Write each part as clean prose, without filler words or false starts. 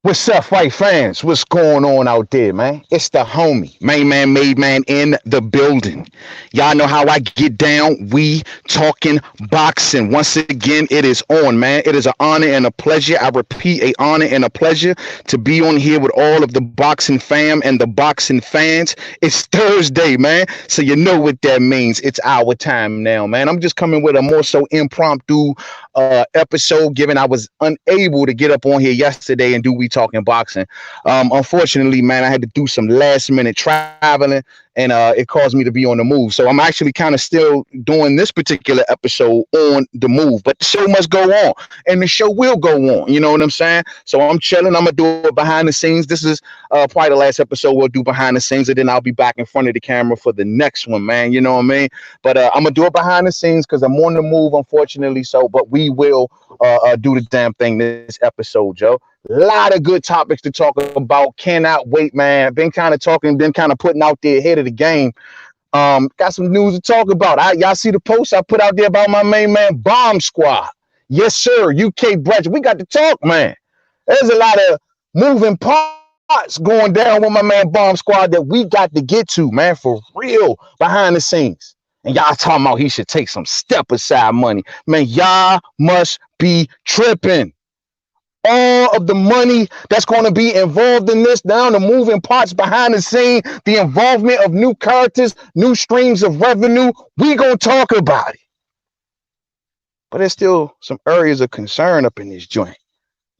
What's up, fight fans? What's going on out there, man? It's the homie, main man, made man in the building. Y'all know how I get down. We talking boxing. Once again, it is on, man. It is an honor and a pleasure. I repeat, a honor and a pleasure to be on here with all of the boxing fam and the boxing fans. It's Thursday, man. So you know what that means. It's our time now, man. I'm just coming with a more so impromptu episode, given I was unable to get up on here yesterday and do We Talking Boxing. Unfortunately, man, I had to do some last minute traveling, and it caused me to be on the move. So I'm actually kind of still doing this particular episode on the move, but the show must go on, and the show will go on. You know what I'm saying? So I'm chilling. I'm gonna do it behind the scenes. This is probably the last episode we'll do behind the scenes, and then I'll be back in front of the camera for the next one, man. You know what I mean? But I'm gonna do it behind the scenes because I'm on the move, unfortunately. So, but we will do the damn thing this episode, Joe. A lot of good topics to talk about. Cannot wait, man. Been kind of talking, been kind of putting out there ahead of the game. Got some news to talk about. Y'all see the post I put out there about my main man, Bomb Squad. Yes, sir. UK Branch. We got to talk, man. There's a lot of moving parts going down with my man Bomb Squad that we got to get to, man, for real, behind the scenes. And y'all talking about he should take some step aside money. Man, y'all must be tripping. All of the money that's going to be involved in this, down the moving parts behind the scene, the involvement of new characters, new streams of revenue, we going to talk about it. But there's still some areas of concern up in this joint.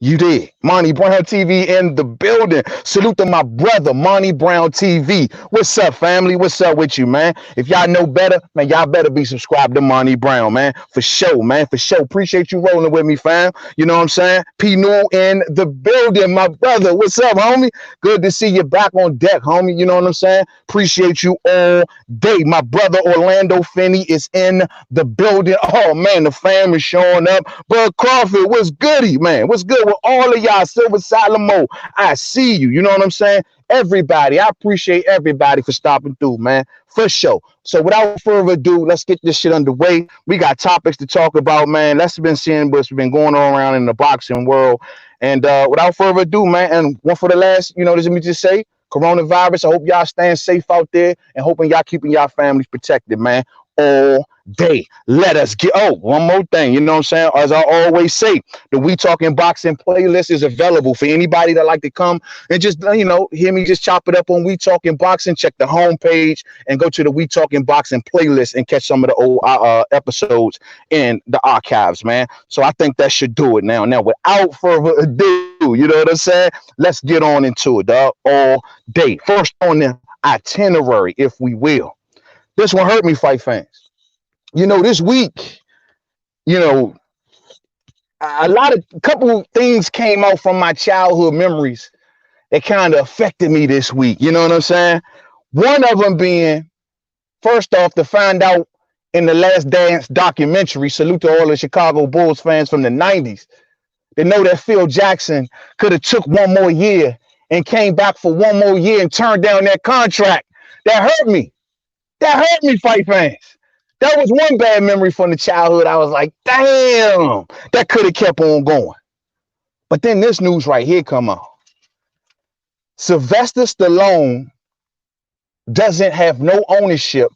You did. Monty Brown TV in the building. Salute to my brother, Monty Brown TV. What's up, family? What's up with you, man? If y'all know better, man, y'all better be subscribed to Monty Brown, man. For sure, man. For sure. Appreciate you rolling with me, fam. You know what I'm saying? P. Newell in the building, my brother. What's up, homie? Good to see you back on deck, homie. You know what I'm saying? Appreciate you all day. My brother, Orlando Finney, is in the building. Oh, man, the fam is showing up. But Crawford, what's goody, man? What's good with all of y'all? Silver Salomo, I see you. You know what I'm saying? Everybody, I appreciate everybody for stopping through, man. For sure. So without further ado, let's get this shit underway. We got topics to talk about, man. That's been seeing what's been going on around in the boxing world. And without further ado, man, and one for the last, let me just say, coronavirus, I hope y'all staying safe out there and hoping y'all keeping y'all families protected, man. All day. Let us get one more thing, you know what I'm saying? As I always say, the We Talking Boxing playlist is available for anybody that like to come and just hear me just chop it up on We Talking Boxing. Check the homepage and go to the We Talking Boxing playlist and catch some of the old episodes in the archives, man. So I think that should do it now. Now, without further ado, you know what I'm saying? Let's get on into it, dog. All day. First on the itinerary, if we will. This one hurt me, fight fans. This week, a couple of things came out from my childhood memories that kind of affected me this week. You know what I'm saying? One of them being, first off, to find out in the Last Dance documentary, salute to all the Chicago Bulls fans from the 90s, they know that Phil Jackson could have took one more year and came back for one more year and turned down that contract. That hurt me. That hurt me, fight fans. That was one bad memory from the childhood. I was like, damn, that could have kept on going. But then this news right here come out. Sylvester Stallone doesn't have no ownership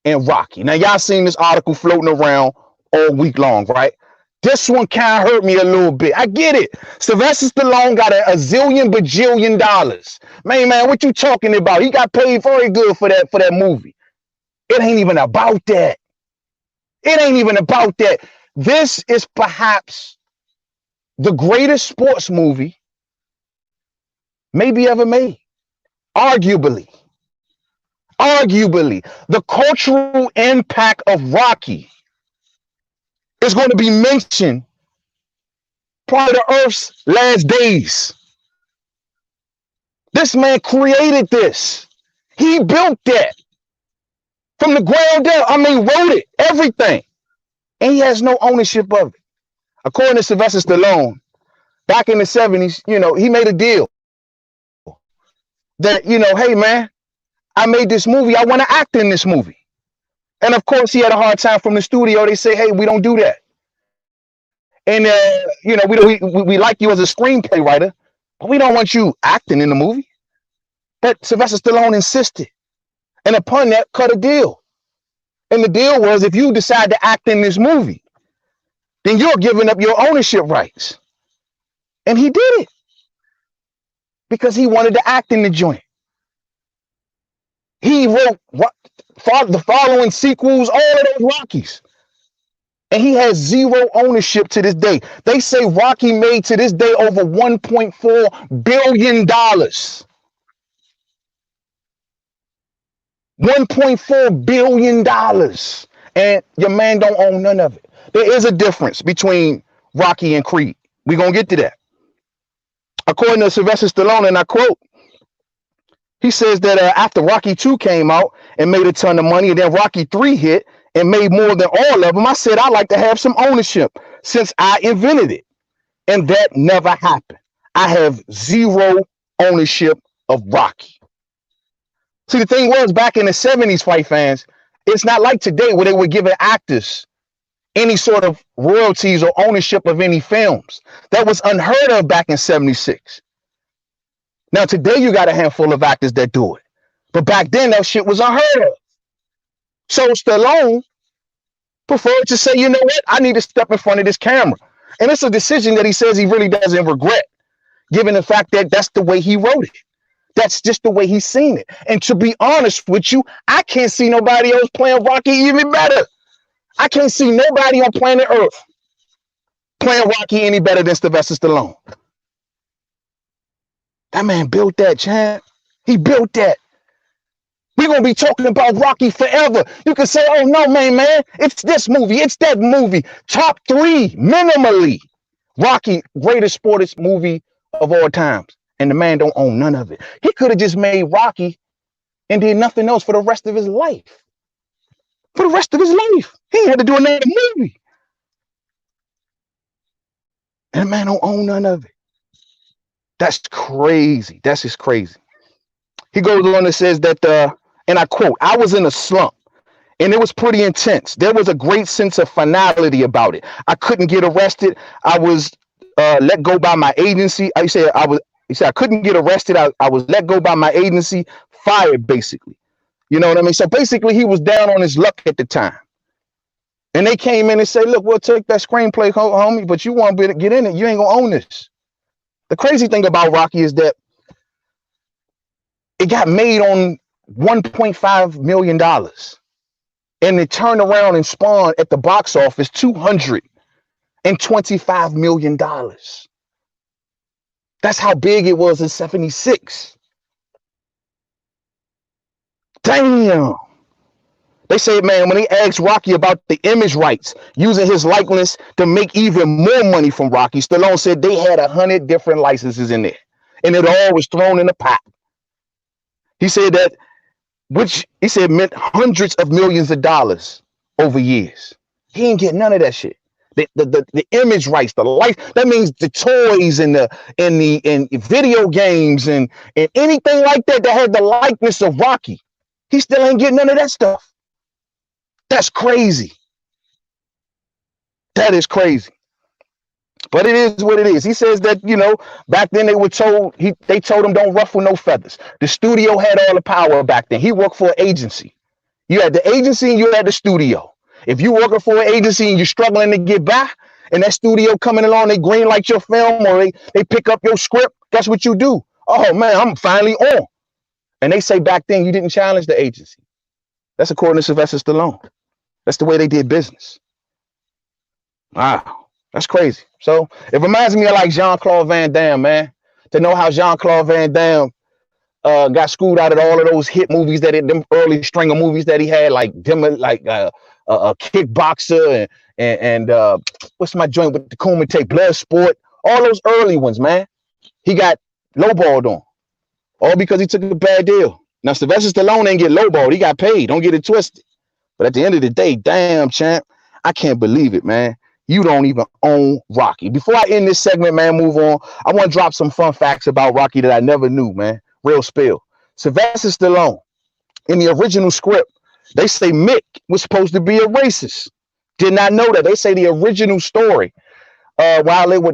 in Rocky. Now, y'all seen this article floating around all week long, right? This one kind of hurt me a little bit. I get it. Sylvester Stallone got a zillion bajillion dollars. Man, what you talking about? He got paid very good for that movie. It ain't even about that. It ain't even about that. This is perhaps the greatest sports movie maybe ever made. Arguably. The cultural impact of Rocky is going to be mentioned probably the Earth's last days. This man created this. He built that. From the ground up, wrote it, everything. And he has no ownership of it. According to Sylvester Stallone, back in the 70s, he made a deal that, hey, man, I made this movie. I want to act in this movie. And, of course, he had a hard time from the studio. They say, hey, we don't do that. And, we like you as a screenplay writer, We don't want you acting in the movie. But Sylvester Stallone insisted. And upon that, cut a deal. And the deal was, if you decide to act in this movie, then you're giving up your ownership rights. And he did it because he wanted to act in the joint. He wrote the following sequels, all of those Rockies. And he has zero ownership to this day. They say Rocky made to this day over $1.4 billion. $1.4 billion. And your man don't own none of it. There is a difference between Rocky and Creed. We're going to get to that. According to Sylvester Stallone, and I quote, he says that after Rocky 2 came out and made a ton of money, and then Rocky 3 hit and made more than all of them, I said, I'd like to have some ownership since I invented it. And that never happened. I have zero ownership of Rocky. See, the thing was, back in the 70s, fight fans, it's not like today where they were giving actors any sort of royalties or ownership of any films. That was unheard of back in 76. Now, today you got a handful of actors that do it. But back then, that shit was unheard of. So Stallone preferred to say, you know what? I need to step in front of this camera. And it's a decision that he says he really doesn't regret, given the fact that that's the way he wrote it. That's just the way he's seen it. And to be honest with you, I can't see nobody else playing Rocky even better. I can't see nobody on planet Earth playing Rocky any better than Sylvester Stallone. That man built that, champ. He built that. We're going to be talking about Rocky forever. You can say, oh, no, man, it's this movie. It's that movie. Top 3, minimally. Rocky, greatest sports movie of all times. And the man don't own none of it. He could have just made Rocky and did nothing else for the rest of his life. For the rest of his life. He ain't had to do another movie. And the man don't own none of it. That's crazy. That's just crazy. He goes on and says that, and I quote, I was in a slump and it was pretty intense. There was a great sense of finality about it. I couldn't get arrested. I was let go by my agency. He said I couldn't get arrested. I was let go by my agency, fired basically. You know what I mean? So basically he was down on his luck at the time. And they came in and said, look, we'll take that screenplay, homie, but you want to get in it. You ain't going to own this. The crazy thing about Rocky is that it got made on $1.5 million. And it turned around and spawned at the box office $225 million. That's how big it was in 76. Damn. They say, man, when they asked Rocky about the image rights, using his likeness to make even more money from Rocky, Stallone said they had 100 different licenses in there. And it all was thrown in the pot. He said that, which he said meant hundreds of millions of dollars over years. He ain't get none of that shit. The image rights, the life, that means the toys and the video games and anything like that had the likeness of Rocky. He still ain't getting none of that stuff. That's crazy. That is crazy. But it is what it is. He says that, you know, back then they were told, they told him don't ruffle no feathers. The studio had all the power back then. He worked for an agency. You had the agency and you had the studio. If you working for an agency and you're struggling to get by, and that studio coming along, they green light your film or they pick up your script, guess what you do? Oh man, I'm finally on. And they say back then you didn't challenge the agency. That's according to Sylvester Stallone. That's the way they did business. Wow, that's crazy. So it reminds me of like Jean-Claude Van Damme, man. To know how Jean-Claude Van Damme got screwed out of all of those hit movies them early string of movies that he had, like a Kickboxer and what's my joint with the Kumite, Bloodsport, all those early ones, man. He got lowballed on, all because he took a bad deal. Now Sylvester Stallone ain't get lowballed; he got paid. Don't get it twisted. But at the end of the day, damn, champ, I can't believe it, man. You don't even own Rocky. Before I end this segment, man, move on, I want to drop some fun facts about Rocky that I never knew, man. Real spill. Sylvester Stallone, in the original script, they say Mick was supposed to be a racist. Did not know that. They say the original story,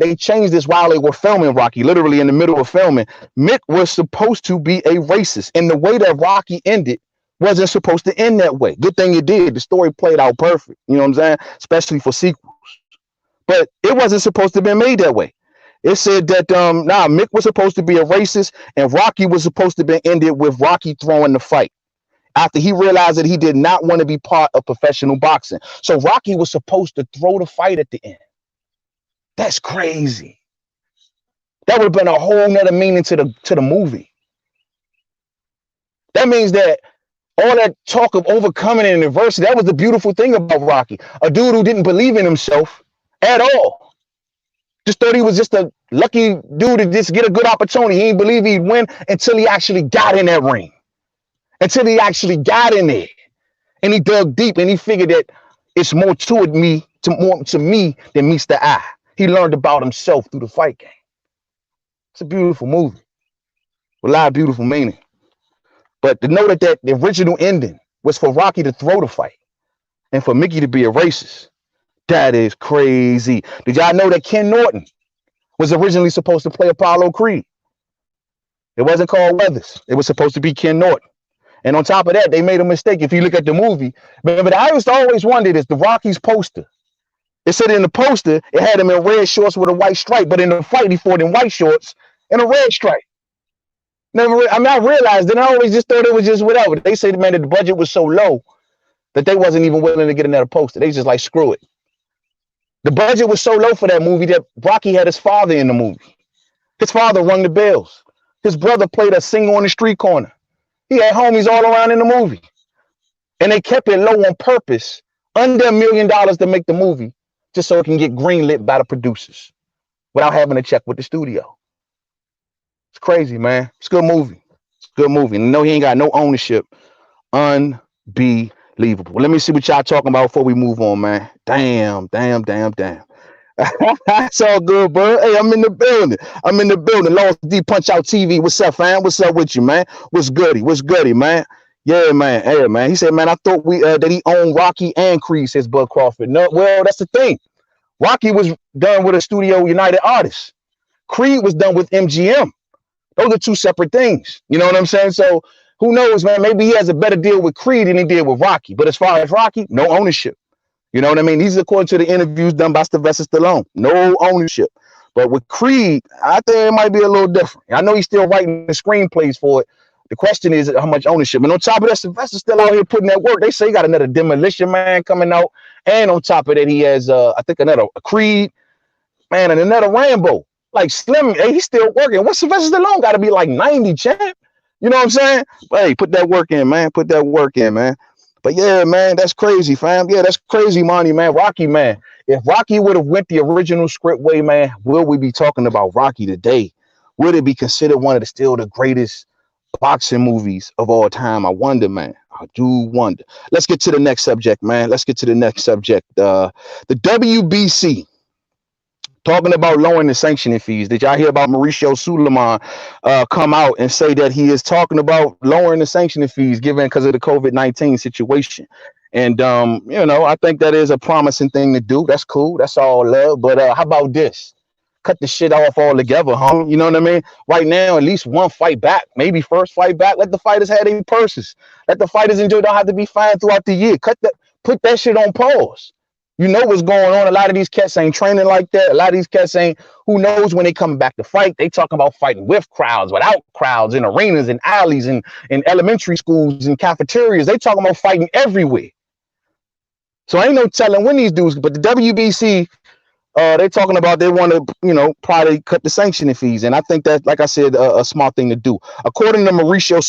they changed this while they were filming Rocky, literally in the middle of filming. Mick was supposed to be a racist, and the way that Rocky ended wasn't supposed to end that way. Good thing it did. The story played out perfect. You know what I'm saying? Especially for sequels. But it wasn't supposed to be made that way. It said that Mick was supposed to be a racist, and Rocky was supposed to be ended with Rocky throwing the fight after he realized that he did not want to be part of professional boxing. So Rocky was supposed to throw the fight at the end. That's crazy. That would have been a whole nother meaning to the movie. That means that all that talk of overcoming and adversity, that was the beautiful thing about Rocky. A dude who didn't believe in himself at all. Just thought he was just a lucky dude to just get a good opportunity. He didn't believe he'd win until he actually got in that ring. Until he actually got in there. And he dug deep and he figured that it's more to me than meets the eye. He learned about himself through the fight game. It's a beautiful movie with a lot of beautiful meaning. But to know that the original ending was for Rocky to throw the fight and for Mickey to be a racist, that is crazy. Did y'all know that Ken Norton was originally supposed to play Apollo Creed? It wasn't called Weathers. It was supposed to be Ken Norton. And on top of that, they made a mistake. If you look at the movie, but I always wondered is the Rocky's poster. It said in the poster, it had him in red shorts with a white stripe, but in the fight, he fought in white shorts and a red stripe. I realized that I always just thought it was just whatever. They said, man, that the budget was so low that they wasn't even willing to get another poster. They just like, screw it. The budget was so low for that movie that Rocky had his father in the movie. His father rung the bells. His brother played a singer on the street corner. He had homies all around in the movie. And they kept it low on purpose, under $1 million to make the movie, just so it can get greenlit by the producers without having to check with the studio. It's crazy, man. It's a good movie. It's a good movie. And no, he ain't got no ownership. Unbelievable. Let me see what y'all talking about before we move on, man. Damn. It's all good, bro. Hey, I'm in the building. Lost D Punch Out TV. What's up, fam? What's up with you, man? What's goody, man? Yeah, man. Hey, man. He said, man, I thought that he owned Rocky and Creed, says Bud Crawford. No, well, that's the thing. Rocky was done with a Studio United artist. Creed was done with MGM. Those are two separate things. You know what I'm saying? So who knows, man? Maybe he has a better deal with Creed than he did with Rocky. But as far as Rocky, no ownership. You know what I mean? These are according to the interviews done by Sylvester Stallone. No ownership. But with Creed, I think it might be a little different. I know he's still writing the screenplays for it. The question is how much ownership. And on top of that, Sylvester's still out here putting that work. They say he got another Demolition Man coming out. And on top of that, he has, I think, another Creed, man, and another Rambo. Like Slim, hey, he's still working. What's Sylvester Stallone got to be like 90, champ? You know what I'm saying? But hey, put that work in, man. Put that work in, man. But yeah, man, that's crazy, fam. Yeah, that's crazy money, man. Rocky, man. If Rocky would have went the original script way, man, will we be talking about Rocky today? Would it be considered one of the greatest boxing movies of all time? I wonder, man. I do wonder. Let's get to the next subject, man. The WBC. Talking about lowering the sanctioning fees. Did y'all hear about Mauricio Suleiman come out and say that he is talking about lowering the sanctioning fees given because of the COVID-19 situation? And, you know, I think that is a promising thing to do. That's cool. That's all love. But how about this? Cut the shit off altogether, huh? You know what I mean? Right now, at least one fight back, maybe first fight back. Let the fighters have their purses. Let the fighters enjoy. Don't have to be fined throughout the year. Put that shit on pause. You know what's going on. A lot of these cats ain't training like that. A lot of these cats ain't, who knows when they come back to fight. They talking about fighting with crowds, without crowds, in arenas and alleys and in elementary schools and cafeterias. They talking about fighting everywhere. So ain't no telling when these dudes, but the WBC, they talking about they want to, you know, probably cut the sanctioning fees. And I think that, like I said, a smart thing to do. According to Mauricio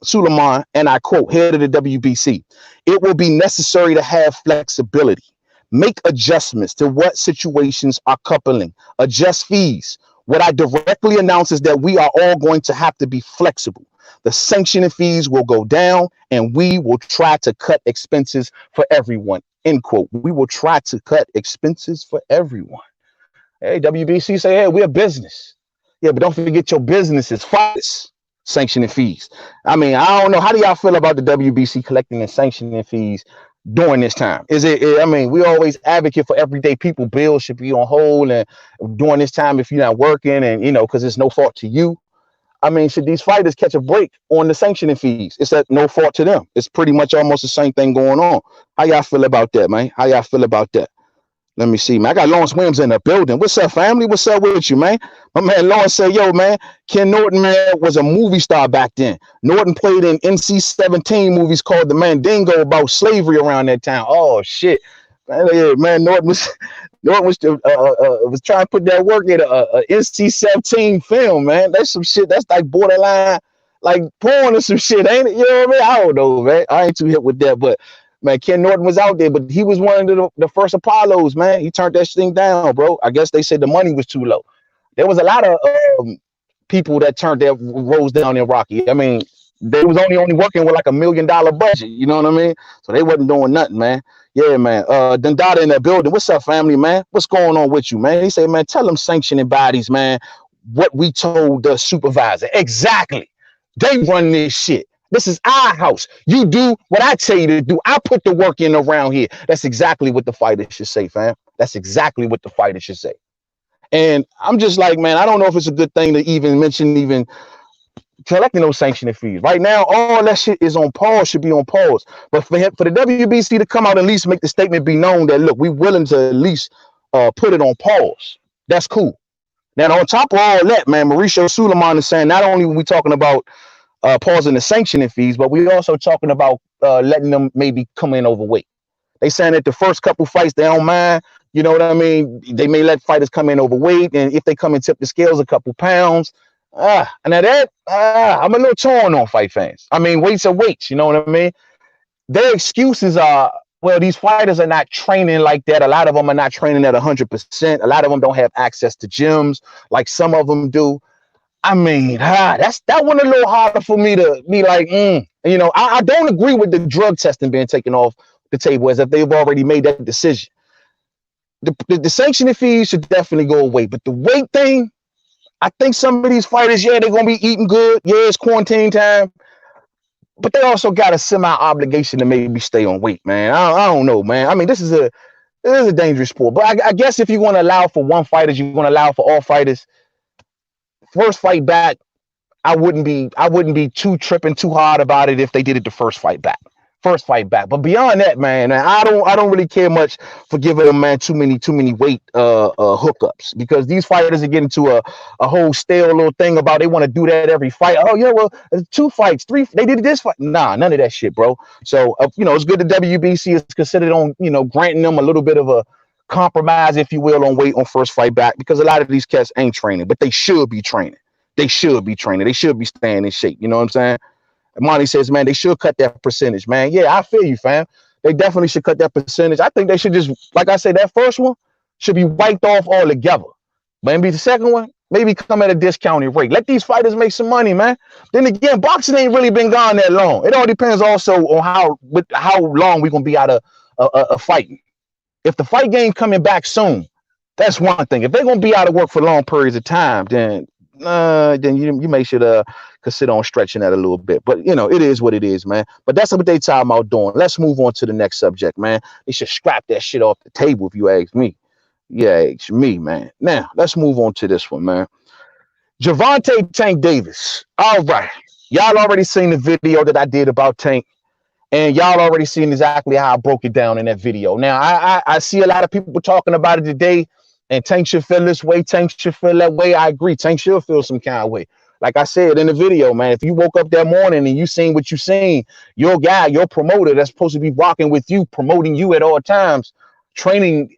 Suleiman, and I quote, head of the WBC, it will be necessary to have flexibility. Make adjustments to what situations are coupling, adjust fees. What I directly announce is that we are all going to have to be flexible. The sanctioning fees will go down and we will try to cut expenses for everyone. End quote. We will try to cut expenses for everyone. Hey, WBC say, hey, we're a business. Yeah, but don't forget your business is fighters. Sanctioning fees. I mean, I don't know. How do y'all feel about the WBC collecting and sanctioning fees during this time? Is it, I mean, we always advocate for everyday people. Bills should be on hold, and during this time, if you're not working, and because it's no fault to you. I mean, should these fighters catch a break on the sanctioning fees? It's at no fault to them. It's pretty much almost the same thing going on. How y'all feel about that, man? How y'all feel about that? Let me see, man. I got Lawrence Williams in the building. What's up, family? What's up with you, man? My man Lawrence said, yo, man, Ken Norton, man, was a movie star back then. Norton played in NC-17 movies called The Mandingo about slavery around that time. Oh, shit. Man, Norton was trying to put that work in a NC-17 film, man. That's some shit. That's like borderline, like porn or some shit, ain't it? You know what I mean? I don't know, man. I ain't too hip with that, but man, Ken Norton was out there, but he was one of the first Apollos, man. He turned that thing down, bro. I guess they said the money was too low. There was a lot of people that turned their roles down in Rocky. I mean, they was only working with like $1 million budget. You know what I mean? So they wasn't doing nothing, man. Yeah, man. DaDa in that building. What's up, family, man? What's going on with you, man? He said, man, tell them sanctioning bodies, man, what we told the supervisor. Exactly. They run this shit. This is our house. You do what I tell you to do. I put the work in around here. That's exactly what the fighter should say, fam. That's exactly what the fighter should say. And I'm just like, man, I don't know if it's a good thing to even mention collecting those sanctioning fees. Right now, all that shit is on pause, should be on pause. But for the WBC to come out and at least make the statement be known that, look, we're willing to at least put it on pause. That's cool. Now, on top of all that, man, Mauricio Suleiman is saying not only are we talking about pausing the sanctioning fees, but we're also talking about letting them maybe come in overweight. They saying that the first couple fights, they don't mind. You know what I mean? They may let fighters come in overweight, and if they come and tip the scales a couple pounds, and that I'm a little torn on fight fans. I mean, weights are weights. You know what I mean? Their excuses are, well, these fighters are not training like that. A lot of them are not training at 100%. A lot of them don't have access to gyms like some of them do. I mean, that one a little harder for me to be like, I don't agree with the drug testing being taken off the table as if they've already made that decision. The sanctioning fees should definitely go away, but the weight thing, I think some of these fighters, yeah, they're gonna be eating good. Yeah, it's quarantine time, but they also got a semi-obligation to maybe stay on weight, man. I don't know, man. I mean, this is a dangerous sport, but I guess if you want to allow for one fighter, you want to allow for all fighters. First fight back, I wouldn't be too tripping too hard about it if they did it the first fight back. But beyond that, man, I don't really care much for giving them, man, too many weight hookups, because these fighters are getting to a whole stale little thing about they want to do that every fight. Oh yeah, well, 2 fights, 3, they did this fight. Nah, none of that shit, bro. So it's good the WBC is considered on, granting them a little bit of a compromise, if you will, on weight on first fight back, because a lot of these cats ain't training, but they should be training. They should be staying in shape. You know what I'm saying? Monty says, man, they should cut that percentage, man. Yeah, I feel you, fam. They definitely should cut that percentage. I think they should just, like I said, that first one should be wiped off altogether. Maybe the second one, maybe come at a discounted rate. Let these fighters make some money, man. Then again, boxing ain't really been gone that long. It all depends also on how long we're going to be out of fighting. If the fight game coming back soon, that's one thing. If they're going to be out of work for long periods of time, then you may should consider on stretching that a little bit. But it is what it is, man. But that's what they talking about doing. Let's move on to the next subject, man. They should scrap that shit off the table if you ask me. Yeah, it's me, man. Now let's move on to this one, man. Gervonta Tank Davis. All right, y'all already seen the video that I did about Tank, and y'all already seen exactly how I broke it down in that video. Now I see a lot of people talking about it today. And Tank should feel this way. Tank should feel that way. I agree. Tank should feel some kind of way. Like I said in the video, man, if you woke up that morning and you seen what you seen, your guy, your promoter that's supposed to be rocking with you, promoting you at all times, training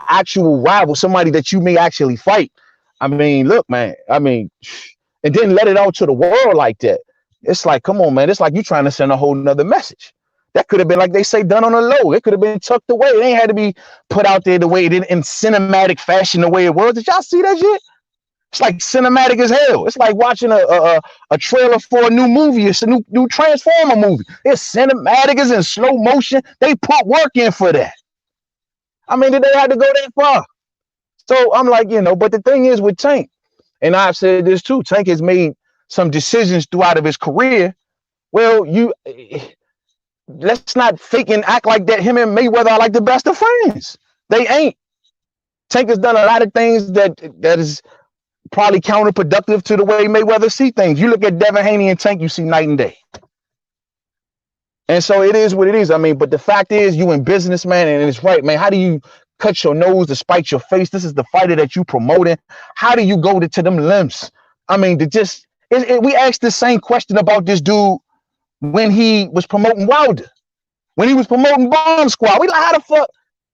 actual rival, somebody that you may actually fight. I mean, look, man, and then let it out to the world like that. It's like, come on, man. It's like you trying to send a whole nother message. That could have been, like they say, done on a low. It could have been tucked away. It ain't had to be put out there the way it did in cinematic fashion, the way it was. Did y'all see that shit? It's like cinematic as hell. It's like watching a trailer for a new movie. It's a new Transformer movie. It's cinematic. It's in slow motion. They put work in for that. I mean, did they have to go that far? So I'm like, but the thing is with Tank, and I've said this too, Tank has made some decisions throughout of his career. Well, let's not fake and act like that him and Mayweather are like the best of friends. They ain't. Tank has done a lot of things that is probably counterproductive to the way Mayweather see things. You look at Devin Haney and Tank, you see night and day. And so it is what it is. I mean, but the fact is, you in business, man, and it's right, man. How do you cut your nose to spite your face? This is the fighter that you promoting. How do you go to them limbs? I mean, we asked the same question about this dude when he was promoting Wilder, when he was promoting Bomb Squad. We like, how the fuck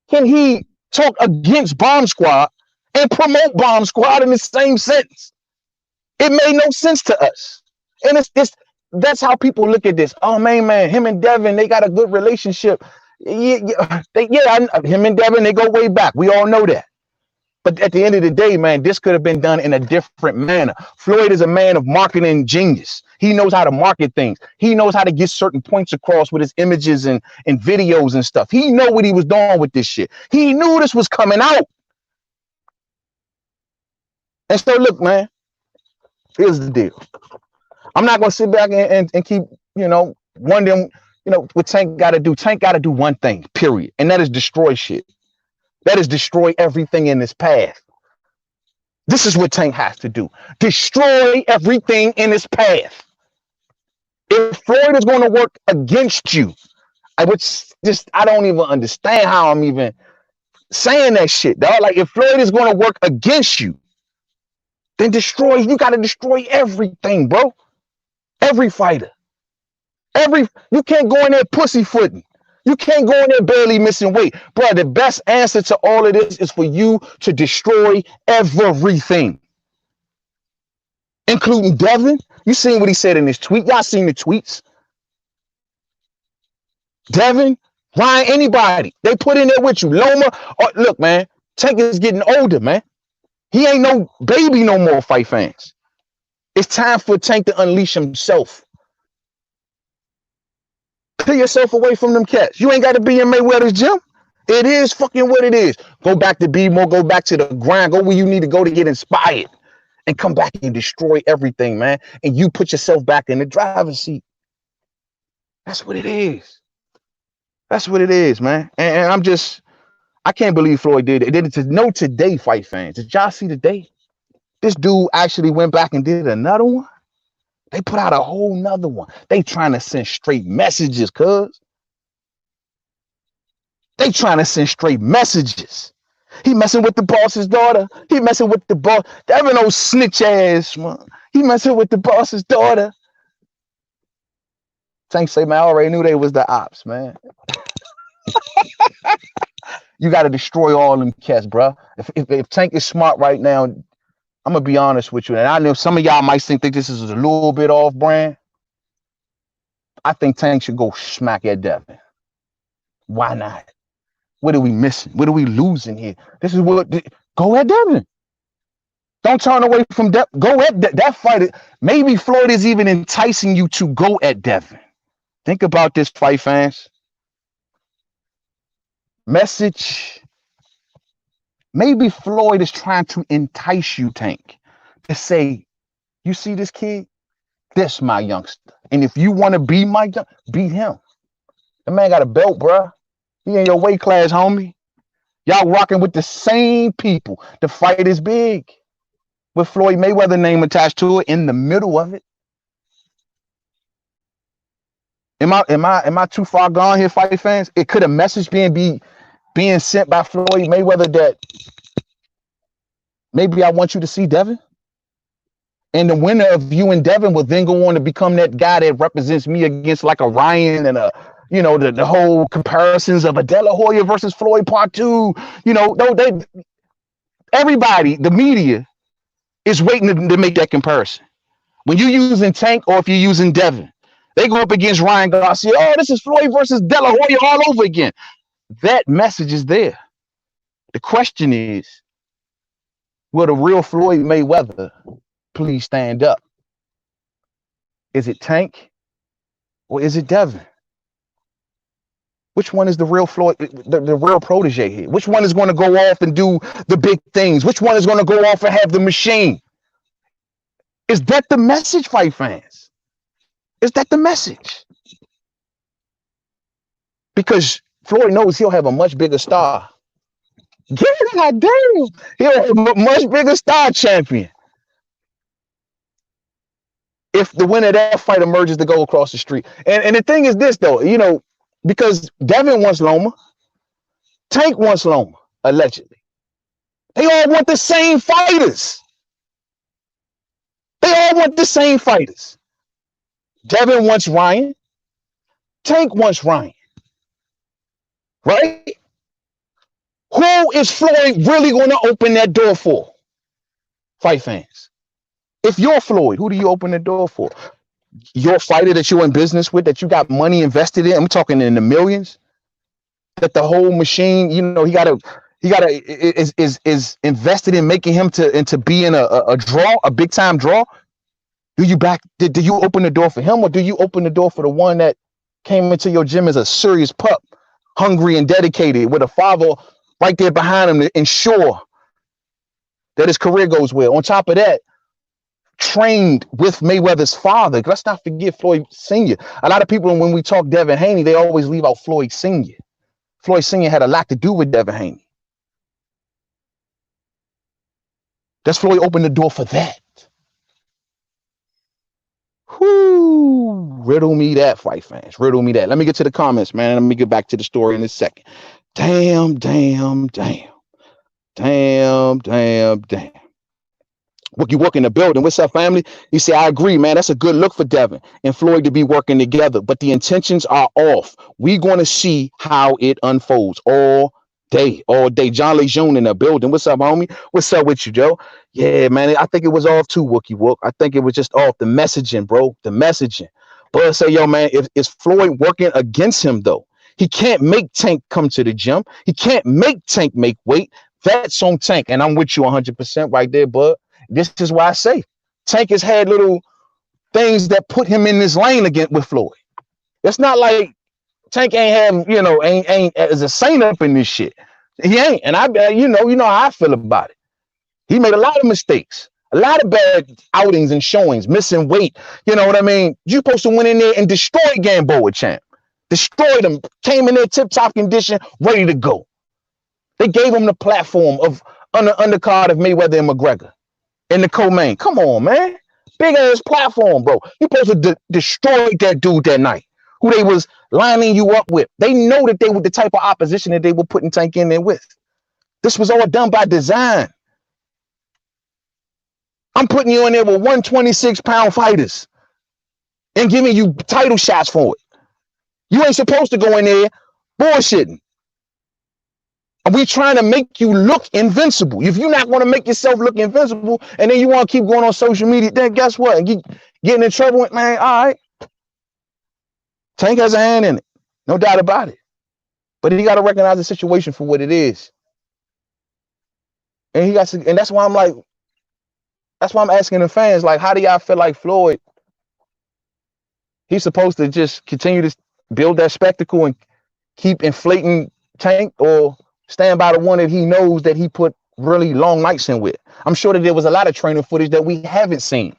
can he talk against Bomb Squad and promote Bomb Squad in the same sentence? It made no sense to us. And that's how people look at this. Oh man, him and Devin, they got a good relationship. Him and Devin, they go way back. We all know that. But at the end of the day, man, this could have been done in a different manner. Floyd is a man of marketing genius. He knows how to market things. He knows how to get certain points across with his images and videos and stuff. He know what he was doing with this shit. He knew this was coming out. And so look, man, here's the deal. I'm not going to sit back and keep, wondering, what Tank got to do. Tank got to do one thing, period. And that is destroy shit. That is destroy everything in his path. This is what Tank has to do. Destroy everything in his path. If Floyd is going to work against you, I don't even understand how I'm even saying that shit, dog. Like, if Floyd is going to work against you, then you got to destroy everything, bro. Every fighter. You can't go in there pussyfooting. You can't go in there barely missing weight. Bro, the best answer to all of this is for you to destroy everything. Including Devin. You seen what he said in his tweet. Y'all seen the tweets. Devin, Ryan, anybody. They put in there with you. Loma. Oh, look, man. Tank is getting older, man. He ain't no baby no more, fight fans. It's time for Tank to unleash himself. Put yourself away from them cats. You ain't got to be in Mayweather's gym. It is fucking what it is. Go back to be more. Go back to the grind. Go where you need to go to get inspired. And come back and destroy everything, man. And you put yourself back in the driver's seat. That's what it is. That's what it is, man. And I can't believe Floyd did it. Today, fight fans. Did y'all see today? This dude actually went back and did another one. They put out a whole nother one. They trying to send straight messages, cuz. They trying to send straight messages. He messing with the boss's daughter. He messing with the boss. Devin no snitch ass, man. He messing with the boss's daughter. Tank say, man, I already knew they was the ops, man. You got to destroy all them cats, bro. If Tank is smart right now, I'm going to be honest with you. And I know some of y'all might think this is a little bit off brand. I think Tank should go smack at Devin. Why not? What are we missing? What are we losing here? Go at Devin. Don't turn away from Devin. Go at that fight. Maybe Floyd is even enticing you to go at Devin. Think about this, fight fans. Message. Maybe Floyd is trying to entice you, Tank, to say, you see this kid? This my youngster. And if you want to be beat him. The man got a belt, bruh. He in your weight class, homie. Y'all rocking with the same people. The fight is big. With Floyd Mayweather name attached to it in the middle of it. Am I too far gone here, fight fans? It could a message being sent by Floyd Mayweather that maybe I want you to see Devin? And the winner of you and Devin will then go on to become that guy that represents me against like a Ryan and the whole comparisons of a De La Hoya versus Floyd Part 2. Everybody, the media, is waiting to make that comparison. When you're using Tank or if you're using Devin, they go up against Ryan Garcia. Oh, this is Floyd versus De La Hoya all over again. That message is there. The question is, will the real Floyd Mayweather please stand up? Is it Tank or is it Devin? Which one is the real Floyd, the real protege here? Which one is going to go off and do the big things? Which one is going to go off and have the machine? Is that the message, fight fans? Is that the message? because Floyd knows he'll have a much bigger star. God damn, he'll have a much bigger star champion if the winner of that fight emerges to go across the street. And the thing is this, though, you know, because Devin wants Loma, Tank wants Loma, allegedly. They all want the same fighters. They all want the same fighters. Devin wants Ryan. Tank wants Ryan. Right? Who is Floyd really going to open that door for? Fight fans. If you're Floyd, who do you open the door for? Your fighter that you're in business with, that you got money invested in. I'm talking in the millions. That the whole machine, you know, is invested in making him into being a draw, a big time draw. Do you open the door for him, or do you open the door for the one that came into your gym as a serious pup, hungry and dedicated, with a father right there behind him to ensure that his career goes well? On top of that, trained with Mayweather's father. Let's not forget Floyd Sr. A lot of people, when we talk Devin Haney, they always leave out Floyd Sr. Floyd Sr. had a lot to do with Devin Haney. Does Floyd open the door for that? Whoo, riddle me that, fight fans. Riddle me that. Let me get to the comments, man. Let me get back to the story in a second. Damn. Wookie Wook in the building. What's up, family? He said, I agree, man. That's a good look for Devin and Floyd to be working together, but the intentions are off. We're going to see how it unfolds all day. John Lejeune in the building. What's up, homie? What's up with you, Joe? Yeah, man. I think it was off too, Wookie Wook. I think it was just off the messaging, bro. The messaging. But I say, yo, man, if is Floyd working against him, though? He can't make Tank come to the gym. He can't make Tank make weight. That's on Tank. And I'm with you 100% right there, bud. This is why I say Tank has had little things that put him in this lane again with Floyd. It's not like Tank ain't have, you know, ain't as a saint up in this shit. He ain't. And I, you know how I feel about it. He made a lot of mistakes, a lot of bad outings and showings, missing weight. You know what I mean? You supposed to went in there and destroyed Gamboa, champ. Destroyed him, came in there tip-top condition, ready to go. They gave him the platform of undercard of Mayweather and McGregor. In the co-main. Come on, man. Big ass platform, bro. You supposed to destroy that dude that night, who they was lining you up with. They know that they were the type of opposition that they were putting Tank in there with. This was all done by design. I'm putting you in there with 126-pound fighters and giving you title shots for it. You ain't supposed to go in there bullshitting. And we trying to make you look invincible. If you're not going to make yourself look invincible, and then you want to keep going on social media, then guess what? And getting in trouble with, man, all right. Tank has a hand in it. No doubt about it. But he got to recognize the situation for what it is. And he got to, and that's why I'm like, that's why I'm asking the fans, like, how do y'all feel like Floyd? He's supposed to just continue to build that spectacle and keep inflating Tank, or stand by the one that he knows that he put really long nights in with? I'm sure that there was a lot of training footage that we haven't seen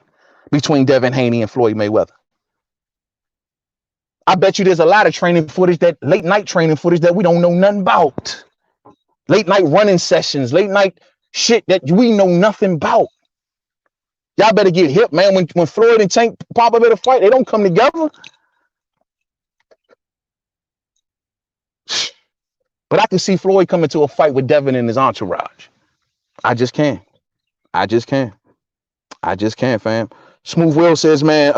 between Devin Haney and Floyd Mayweather. I bet you there's a lot of training footage, that late night training footage that we don't know nothing about. Late night running sessions, late night shit that we know nothing about. Y'all better get hip, man. When Floyd and Tank pop up at a fight, they don't come together. But I can see Floyd coming to a fight with Devin and his entourage. I just can't. I just can't, fam. Smooth Will says, man,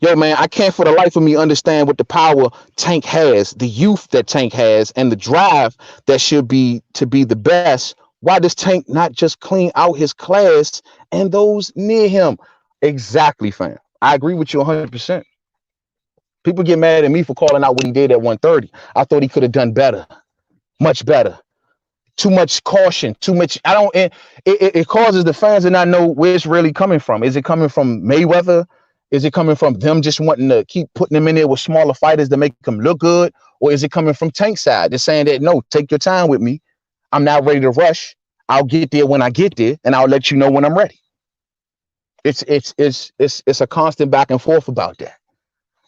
yo, man, I can't for the life of me understand what the power Tank has, the youth that Tank has, and the drive that should be to be the best. Why does Tank not just clean out his class and those near him? Exactly, fam. I agree with you 100%. People get mad at me for calling out what he did at 130. I thought he could have done better. Much better. Too much caution, too much. It causes the fans to not know where it's really coming from. Is it coming from Mayweather? Is it coming from them just wanting to keep putting them in there with smaller fighters to make them look good? Or is it coming from Tank's side? They're saying that, no, take your time with me. I'm not ready to rush. I'll get there when I get there, and I'll let you know when I'm ready. It's a constant back and forth about that.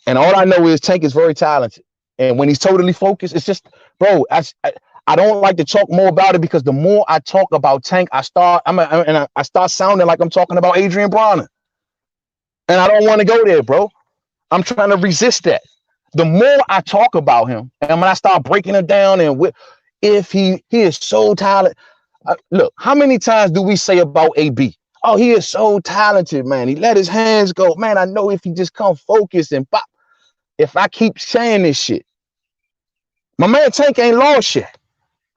And all I know is Tank is very talented. And when he's totally focused, it's just, bro, I don't like to talk more about it because the more I talk about Tank, I start sounding like I'm talking about Adrian Bronner. And I don't want to go there, bro. I'm trying to resist that. The more I talk about him, and when I start breaking him down, and if he is so talented. Look, how many times do we say about AB? Oh, he is so talented, man. He let his hands go. Man, I know if he just come focused and pop. If I keep saying this shit, my man Tank ain't lost yet.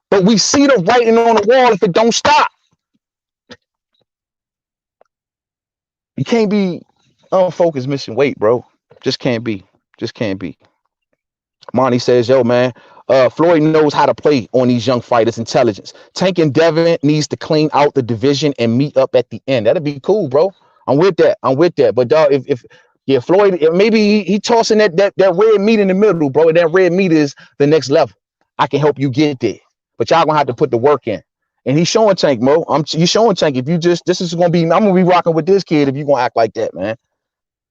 But we see the writing on the wall if it don't stop. You can't be unfocused missing weight, bro. Just can't be. Just can't be. Monty says, yo, man, Floyd knows how to play on these young fighters' intelligence. Tank and Devin needs to clean out the division and meet up at the end. That'd be cool, bro. I'm with that. I'm with that. But dog, if Floyd, maybe he tossing that red meat in the middle, bro. That red meat is the next level. I can help you get there. But y'all gonna have to put the work in. And he's showing Tank, bro. You showing Tank. If you just, this is gonna be, I'm gonna be rocking with this kid if you gonna act like that, man.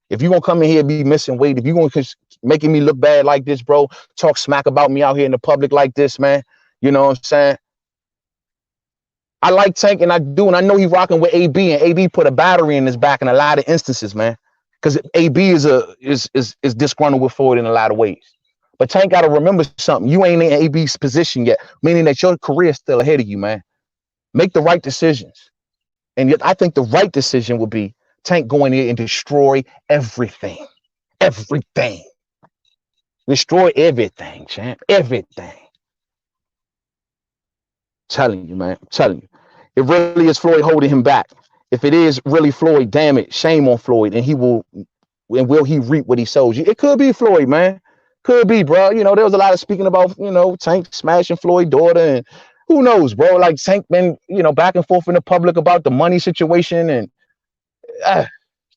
If you gonna come in here and be missing weight, if you gonna making me look bad like this, bro, talk smack about me out here in the public like this, man. You know what I'm saying? I like Tank, and I do, and I know he rocking with AB, and AB put a battery in his back in a lot of instances, man. Because AB is disgruntled with Floyd in a lot of ways. But Tank got to remember something. You ain't in AB's position yet, meaning that your career is still ahead of you, man. Make the right decisions. And yet I think the right decision would be Tank going in and destroy everything. Everything. Destroy everything, champ. Everything. Telling you, man. I'm telling you. It really is Floyd holding him back. If it is really Floyd, damn it, shame on Floyd. And will he reap what he sows? It could be Floyd, man. Could be, bro. You know, there was a lot of speaking about, you know, Tank smashing Floyd's daughter, and who knows, bro? Like Tank been, you know, back and forth in the public about the money situation, and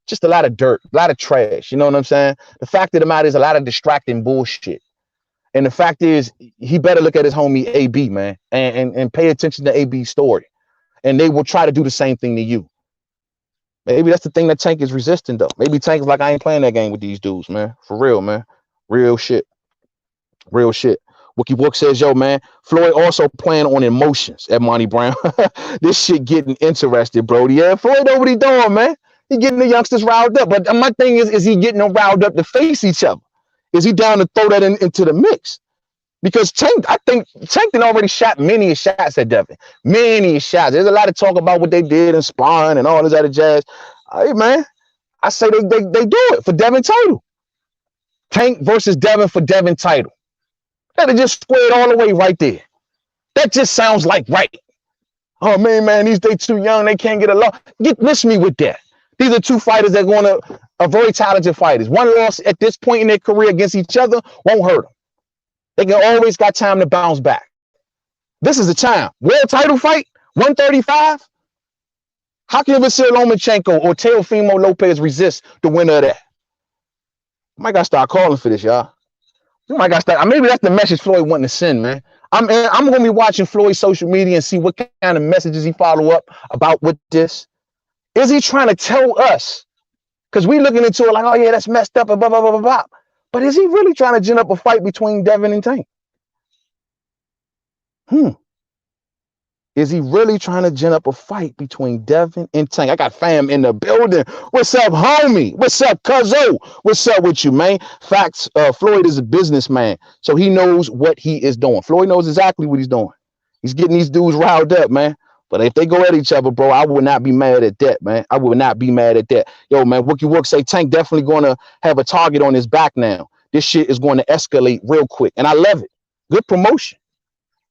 just a lot of dirt, a lot of trash. You know what I'm saying? The fact of the matter is a lot of distracting bullshit. And the fact is, he better look at his homie AB, man, and pay attention to AB's story. And they will try to do the same thing to you. Maybe that's the thing that Tank is resisting, though. Maybe Tank is like, I ain't playing that game with these dudes, man. For real, man. Real shit. Real shit. Wookie Wook says, yo, man, Floyd also playing on emotions at Monty Brown. This shit getting interested, bro. Yeah, Floyd know what he doing, man. He getting the youngsters riled up. But my thing is he getting them riled up to face each other? Is he down to throw that into the mix? Because Tank, I think Tank done already shot many shots at Devin. Many shots. There's a lot of talk about what they did in sparring and all this other jazz. Hey, man, I say they do it for Devin title. Tank versus Devin for Devin title. That'll just square it all the way right there. That just sounds like right. Oh, man, they too young. They can't get along. Miss me with that. These are two fighters that are very talented fighters. One loss at this point in their career against each other won't hurt them. They can always got time to bounce back. This is the time. World title fight, 135. How can Vasyl Lomachenko or Teofimo Lopez resist the winner of that? You might got to start calling for this, y'all. You might got to start. Maybe that's the message Floyd wanting to send, man. I'm going to be watching Floyd's social media and see what kind of messages he follow up about with this. Is he trying to tell us? Because we looking into it like, oh, yeah, that's messed up and blah, blah, blah, blah, blah. But is he really trying to gin up a fight between Devin and Tank? Is he really trying to gin up a fight between Devin and Tank? I got fam in the building. What's up, homie? What's up, cuzzo? What's up with you, man? Facts, Floyd is a businessman, so he knows what he is doing. Floyd knows exactly what he's doing. He's getting these dudes riled up, man. But if they go at each other, bro, I would not be mad at that, man. I would not be mad at that. Yo, man, Wookie Wook say Tank definitely going to have a target on his back now. This shit is going to escalate real quick, and I love it. Good promotion.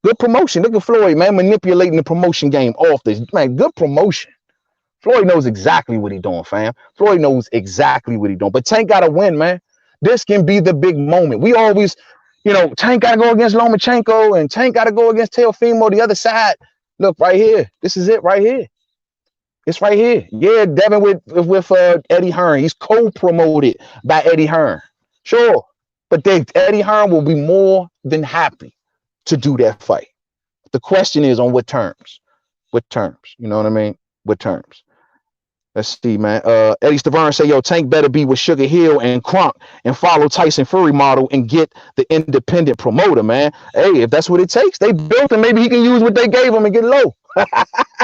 Good promotion. Look at Floyd, man, manipulating the promotion game off this. Man, good promotion. Floyd knows exactly what he's doing, fam. Floyd knows exactly what he's doing. But Tank got to win, man. This can be the big moment. We always, you know, Tank got to go against Lomachenko, and Tank got to go against Teofimo, the other side. Look, right here. This is it right here. It's right here. Yeah, Devin with Eddie Hearn. He's co-promoted by Eddie Hearn. Sure. But Eddie Hearn will be more than happy to do that fight. The question is on what terms? What terms? You know what I mean? What terms? Let's see, man. Eddie Stiverne say, yo, Tank better be with Sugar Hill and Kronk and follow Tyson Fury model and get the independent promoter, man. Hey, if that's what it takes, they built him. Maybe he can use what they gave him and get low.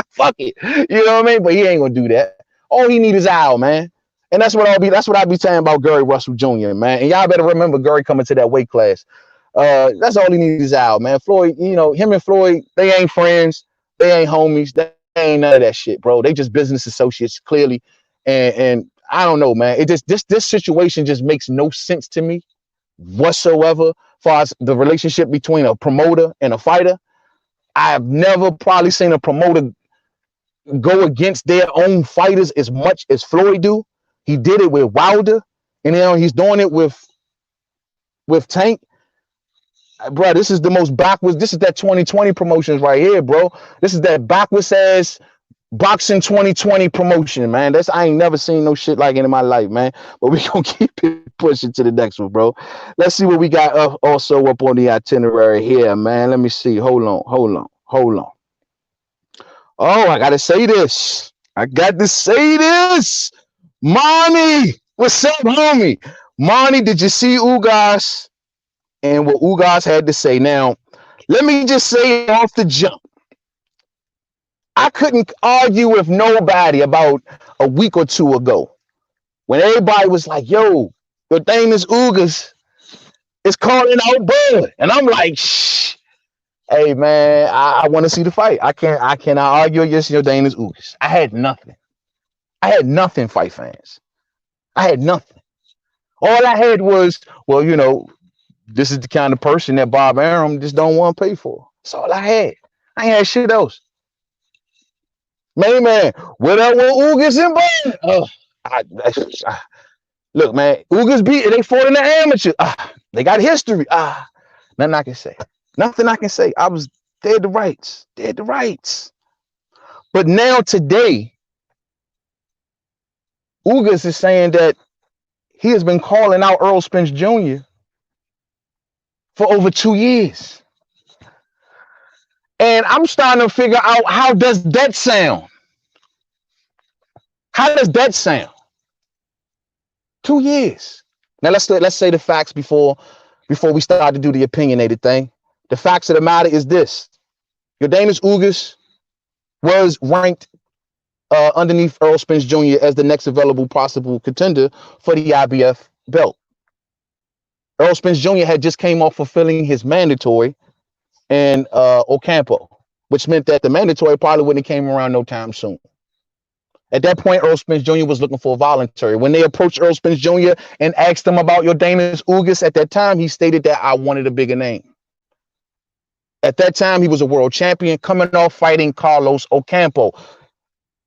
Fuck it. You know what I mean? But he ain't gonna do that. All he need is Al, man. And that's what I'll be saying about Gary Russell Jr., man. And y'all better remember Gary coming to that weight class. That's all he needs is Al, man. Floyd, you know, him and Floyd, they ain't friends, they ain't homies, they ain't none of that shit, bro. They just business associates, clearly. And I don't know, man. It just this situation just makes no sense to me whatsoever. As far as the relationship between a promoter and a fighter, I've never probably seen a promoter go against their own fighters as much as Floyd do. He did it with Wilder, and now he's doing it with Tank. Bro, this is the most backwards. This is that 2020 promotions right here, bro. This is that backwards ass boxing 2020 promotion, man. I ain't never seen no shit like it in my life, man. But we gonna keep it pushing to the next one, bro. Let's see what we got also up on the itinerary here, man. Let me see. Hold on. Oh, I gotta say this. Monty, what's up, homie? Monty, did you see Ugas and what Ugas had to say? Now, let me just say off the jump, I couldn't argue with nobody about a week or two ago when everybody was like, yo, your thing is Ugas is calling out Bud. And I'm like, shh. Hey, man, I want to see the fight. I cannot argue against your thing is Ugas. I had nothing, fight fans. I had nothing. All I had was, well, you know, this is the kind of person that Bob Arum just don't want to pay for. That's all I had. I ain't had shit else. Man, what up with Ugas and Bud? Look, man, Ugas beat, they fought in the amateur. They got history. Nothing I can say. Nothing I can say. I was dead to rights. But now today, Ugas is saying that he has been calling out Earl Spence Jr. for over 2 years. And I'm starting to figure out, how does that sound? 2 years. Now let's say the facts before we start to do the opinionated thing. The facts of the matter is this: Yordenis Ugas was ranked underneath Earl Spence Jr. as the next available possible contender for the IBF belt. Earl Spence Jr. had just came off fulfilling his mandatory in Ocampo, which meant that the mandatory probably wouldn't have came around no time soon. At that point, Earl Spence Jr. was looking for a voluntary. When they approached Earl Spence Jr. and asked him about Yordenis Ugas, at that time, he stated that I wanted a bigger name. At that time, he was a world champion coming off fighting Carlos Ocampo.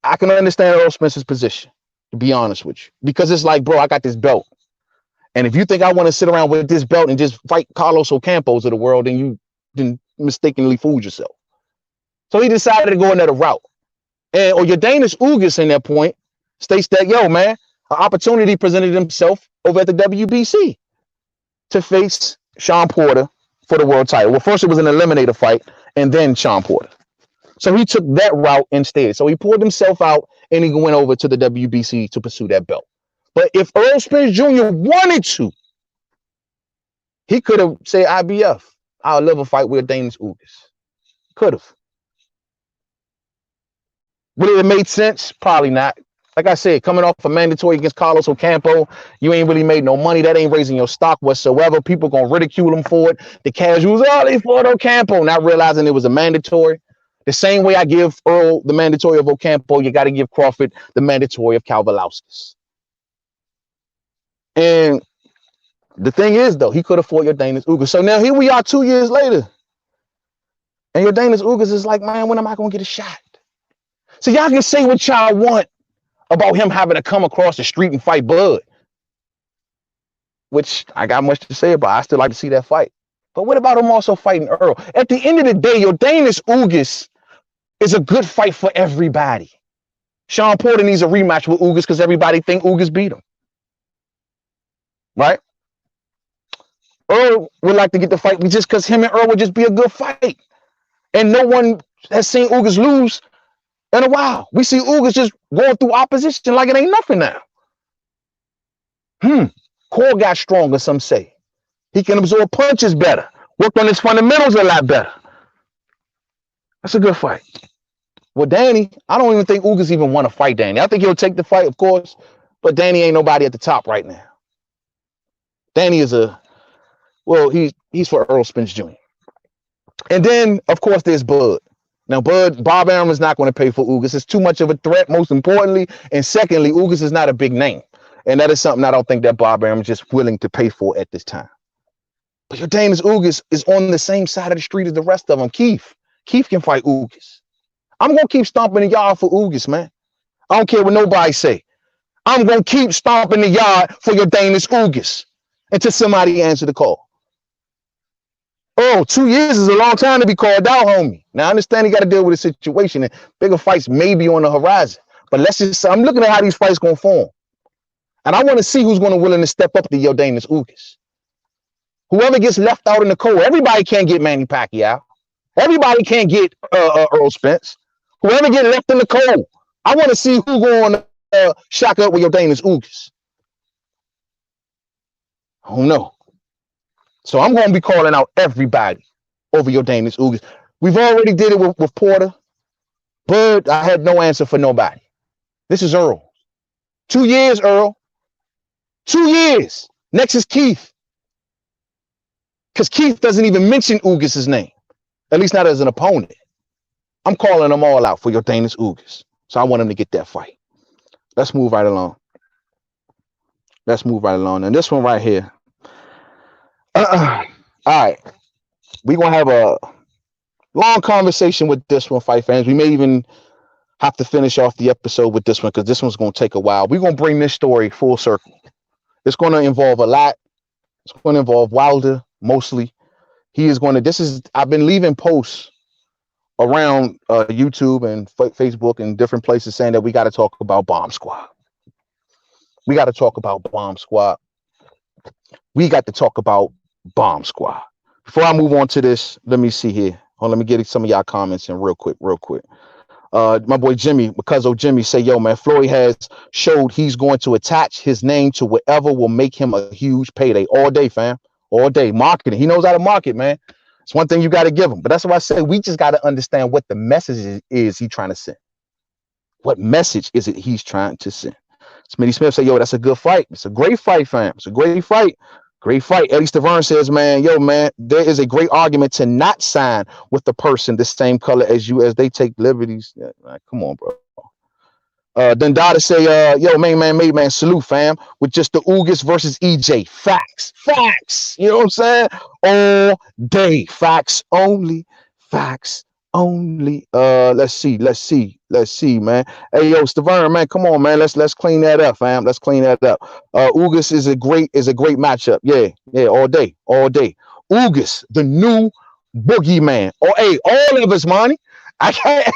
I can understand Earl Spence's position, to be honest with you, because it's like, bro, I got this belt. And if you think I want to sit around with this belt and just fight Carlos Ocampos of the world, then you didn't mistakenly fooled yourself. So he decided to go another route. And Yordenis Ugas in that point states that, yo, man, an opportunity presented himself over at the WBC to face Sean Porter for the world title. Well, first it was an eliminator fight and then Sean Porter. So he took that route instead. So he pulled himself out and he went over to the WBC to pursue that belt. But if Earl Spence Jr. wanted to, he could have said, IBF, I'll live a fight with Yordenis Ugas. Could have. Would it have made sense? Probably not. Like I said, coming off a mandatory against Carlos Ocampo, you ain't really made no money. That ain't raising your stock whatsoever. People gonna ridicule him for it. The casuals, oh, they fought Ocampo, not realizing it was a mandatory. The same way I give Earl the mandatory of Ocampo, you got to give Crawford the mandatory of Kowalowskis. And the thing is, though, he could have fought Yordenis Ugas. So now here we are 2 years later. And Yordenis Ugas is like, man, when am I going to get a shot? So y'all can say what y'all want about him having to come across the street and fight Bud, which I got much to say about. I still like to see that fight. But what about him also fighting Earl? At the end of the day, Yordenis Ugas is a good fight for everybody. Sean Porter needs a rematch with Ugas because everybody think Ugas beat him. Right? Earl would like to get the fight just because him and Earl would just be a good fight. And no one has seen Ugas lose in a while. We see Ugas just going through opposition like it ain't nothing now. Core got stronger, some say. He can absorb punches better. Worked on his fundamentals a lot better. That's a good fight. Well, Danny, I don't even think Ugas even want to fight Danny. I think he'll take the fight, of course, but Danny ain't nobody at the top right now. Danny is he's for Earl Spence Jr. And then, of course, there's Bud. Now, Bob Arum is not going to pay for Ugas. It's too much of a threat, most importantly. And secondly, Ugas is not a big name. And that is something I don't think that Bob Arum is just willing to pay for at this time. But your Danish Ugas is on the same side of the street as the rest of them. Keith can fight Ugas. I'm going to keep stomping the yard for Ugas, man. I don't care what nobody say. I'm going to keep stomping the yard for your Danish Ugas until somebody answer the call. Oh, 2 years is a long time to be called out, homie. Now, I understand you got to deal with the situation, and bigger fights may be on the horizon. But I'm looking at how these fights going to form. And I want to see who's going to willing to step up to your Danish Ugas. Whoever gets left out in the cold, everybody can't get Manny Pacquiao. Everybody can't get Earl Spence. Whoever get left in the cold, I want to see who going to shock up with your Danish Ugas. I don't know. So I'm going to be calling out everybody over your Danish Ugas. We've already did it with Porter. Bud, I had no answer for nobody. This is Earl. 2 years, Earl. 2 years. Next is Keith. Because Keith doesn't even mention Ugas' name. At least not as an opponent. I'm calling them all out for your Danish Ugas. So I want him to get that fight. Let's move right along. And this one right here. All right. We're going to have a long conversation with this one, fight fans. We may even have to finish off the episode with this one because this one's going to take a while. We're going to bring this story full circle. It's going to involve a lot. It's going to involve Wilder, mostly. I've been leaving posts around YouTube and Facebook and different places saying that we got to talk about Bomb Squad. We got to talk about Bomb Squad. Before I move on to this, let me see here. Let me get some of y'all comments in real quick. My boy Jimmy, because Jimmy say, yo, man, Floyd has showed he's going to attach his name to whatever will make him a huge payday all day, fam. All day. Marketing. He knows how to market, man. It's one thing you got to give him. But that's why I say we just got to understand what the message is he trying to send. What message is it he's trying to send? Smitty Smith say, yo, that's a good fight. It's a great fight, fam. It's a great fight. Great fight. Eddie Stiverne says, man, yo, man, there is a great argument to not sign with the person the same color as you as they take liberties. Yeah, man, come on, bro. Then DaDa say, yo, main man, salute, fam, with just the Ugas versus EJ. Facts. You know what I'm saying? All day. Facts only. Let's see, man. Hey, yo, Stiverne, man, come on, man. Let's clean that up, fam. Let's clean that up. Ugas is a great matchup. Yeah, all day. Ugas, the new boogeyman. Hey, all of us, money. I can't.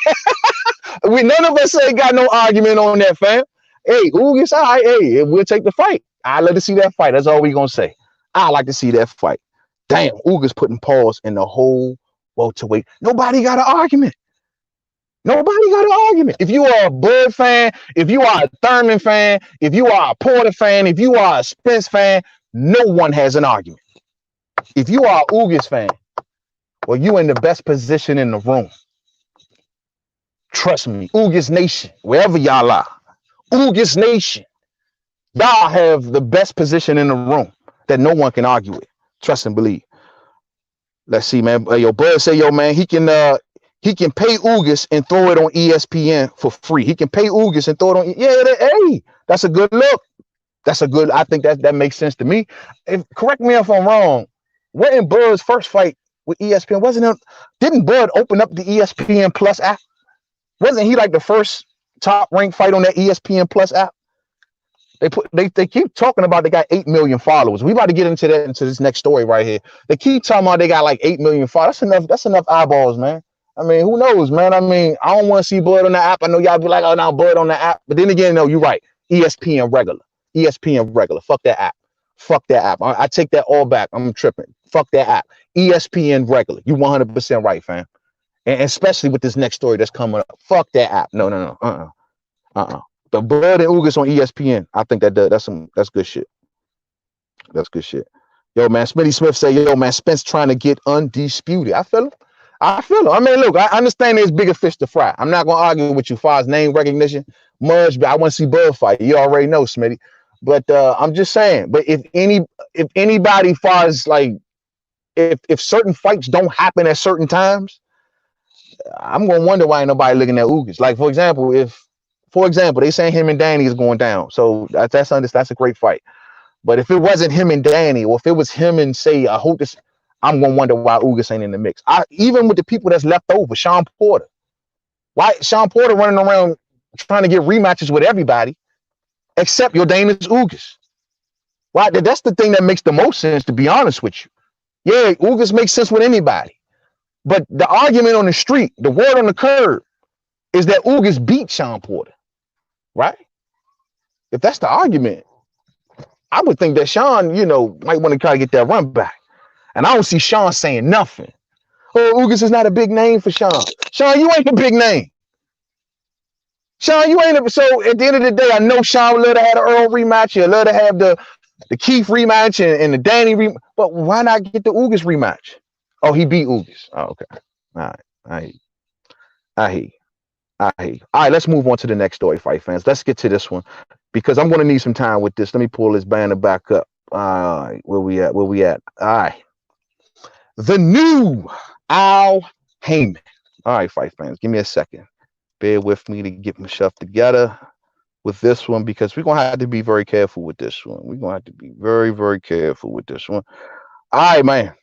None of us ain't got no argument on that, fam. Hey, Ugas, all right. Hey, we'll take the fight. I let us see that fight. That's all we gonna say. I like to see that fight. Damn, Ugas putting pause in the whole welterweight. Nobody got an argument. If you are a Bud fan, if you are a Thurman fan, if you are a Porter fan, if you are a Spence fan, no one has an argument. If you are a Ugas fan, well, you in the best position in the room. Trust me, Ugas Nation, wherever y'all are, Ugas Nation, y'all have the best position in the room that no one can argue with. Trust and believe. Let's see, man. Yo, Bud say, yo, man, he can pay Ugas and throw it on ESPN for free. He can pay Ugas and throw it on. Hey, that's a good look. I think that makes sense to me. Correct me if I'm wrong. Wasn't Bud's first fight with ESPN? Didn't Bud open up the ESPN Plus app? Wasn't he like the first top ranked fight on that ESPN Plus app? They keep talking about they got 8 million followers. We about to get into this next story right here. They keep talking about they got like 8 million followers. That's enough eyeballs, man. I mean, who knows, man? I mean, I don't want to see Bud on the app. I know y'all be like, oh, now Bud on the app. But then again, no, you're right. ESPN regular. Fuck that app. I take that all back. I'm tripping. Fuck that app. ESPN regular. You 100% right, fam. and especially with this next story that's coming up. Fuck that app. No, no, no. The Blood and Ugas on ESPN. I think that's good shit. That's good shit. Yo, man, Smitty Smith say, yo, man, Spence trying to get undisputed. I feel him. I mean, look, I understand there's bigger fish to fry. I'm not gonna argue with you as far as name recognition. Mudge, but I want to see Bud fight. You already know, Smitty. But I'm just saying. But if anybody, far as like, if certain fights don't happen at certain times, I'm gonna wonder why ain't nobody looking at Ugas. Like, for example, they saying him and Danny is going down, so that's a great fight. But if it wasn't him and Danny, or if it was him and say, I'm gonna wonder why Ugas ain't in the mix. Even with the people that's left over, Sean Porter. Why Sean Porter running around trying to get rematches with everybody except Yordenis Ugas? Why? That's the thing that makes the most sense, to be honest with you. Yeah, Ugas makes sense with anybody. But the argument on the street, the word on the curb, is that Ugas beat Sean Porter, right? If that's the argument, I would think that Sean, might want to try to get that run back. And I don't see Sean saying nothing. Oh, Ugas is not a big name for Sean. Sean, you ain't a big name. Sean, you ain't. So at the end of the day, I know Sean would love to have the Earl rematch. He'd love to have the Keith rematch and the Danny rematch. But why not get the Ugas rematch? Oh, he beat Ugas. Oh, okay. All right. I hear you. All right, let's move on to the next story, fight fans. Let's get to this one because I'm going to need some time with this. Let me pull this banner back up. All right, where we at? All right. The new Al Heyman. All right, fight fans, give me a second. Bear with me to get myself together with this one because we're going to have to be very careful with this one. We're going to have to be very, very careful with this one. All right, man.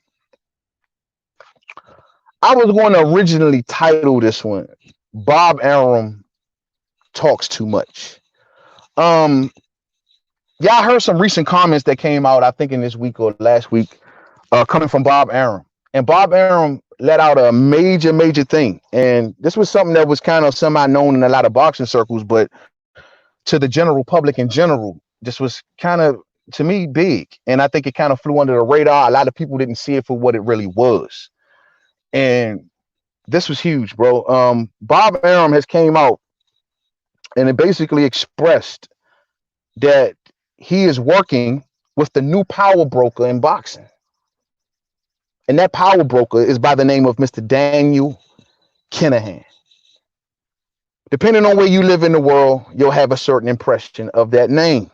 I was going to originally title this one, Bob Arum Talks Too Much. Y'all heard some recent comments that came out, I think in this week or last week, coming from Bob Arum. And Bob Arum let out a major thing. And this was something that was kind of semi-known in a lot of boxing circles, but to the general public in general, this was kind of, to me, big. And I think it kind of flew under the radar. A lot of people didn't see it for what it really was. And this was huge, bro. Bob Arum has came out and it basically expressed that he is working with the new power broker in boxing. And that power broker is by the name of Mr. Daniel Kinahan. Depending on where you live in the world, you'll have a certain impression of that name.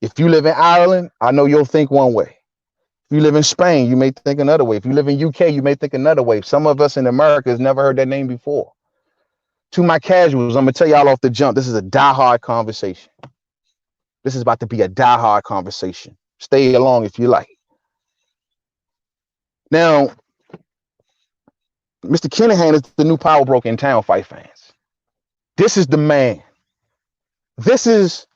If you live in Ireland, I know you'll think one way. If you live in Spain, you may think another way. If you live in UK, you may think another way. Some of us in America has never heard that name before. To my casuals, I'm going to tell y'all off the jump, this is a diehard conversation. This is about to be a diehard conversation. Stay along if you like. Now, Mr. Kinahan is the new power broker in town, fight fans. This is the man. This is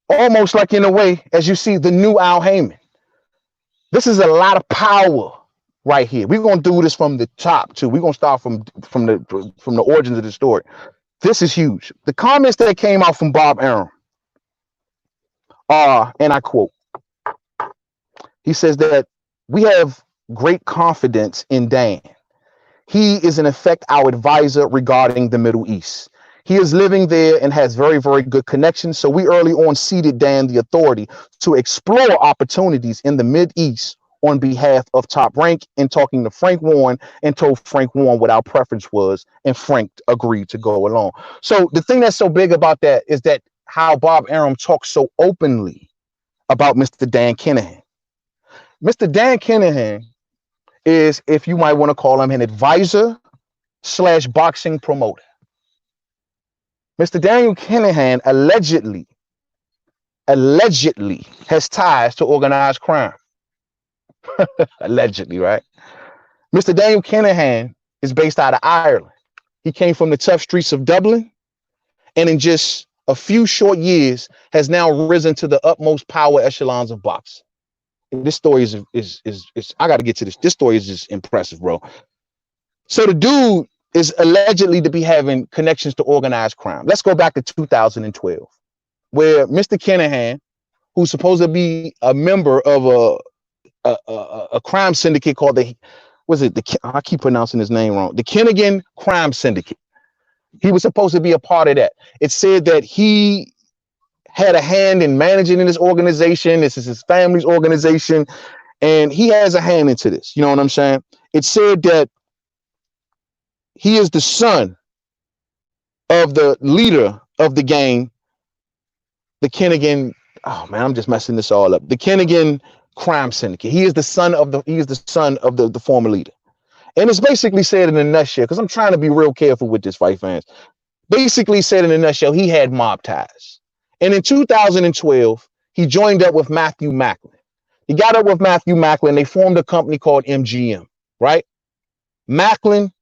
almost like, in a way, as you see, the new Al Heyman. This is a lot of power right here. We're going to do this from the top, too. We're going to start from the origins of the story. This is huge. The comments that came out from Bob Arum are, and I quote, he says that we have great confidence in Dan. He is in effect our advisor regarding the Middle East. He is living there and has very, very good connections. So we early on ceded Dan the authority to explore opportunities in the Mid-East on behalf of Top Rank, and talking to Frank Warren and told Frank Warren what our preference was, and Frank agreed to go along. So the thing that's so big about that is that how Bob Arum talks so openly about Mr. Dan Kinahan. Mr. Dan Kinahan is, if you might want to call him, an advisor / boxing promoter. Mr. Daniel Kinahan allegedly has ties to organized crime. Allegedly, right? Mr. Daniel Kinahan is based out of Ireland. He came from the tough streets of Dublin, and in just a few short years has now risen to the utmost power echelons of boxing. This story is I got to get to this. This story is just impressive, bro. So the dude is allegedly to be having connections to organized crime. Let's go back to 2012, where Mr. Kinahan, who's supposed to be a member of a crime syndicate called was it I keep pronouncing his name wrong. The Kinnigan Crime Syndicate. He was supposed to be a part of that. It said that he had a hand in managing in this organization. This is his family's organization, and he has a hand into this. You know what I'm saying? It said that he is the son of the leader of the gang, the Kinnigan. Oh man, I'm just messing this all up. The Kinnigan Crime Syndicate. He is the son of the former leader. And it's basically said in a nutshell, because I'm trying to be real careful with this, fight fans. Basically said in a nutshell, he had mob ties. And in 2012, he joined up with Matthew Macklin. He got up with Matthew Macklin. They formed a company called MGM, right? Macklin,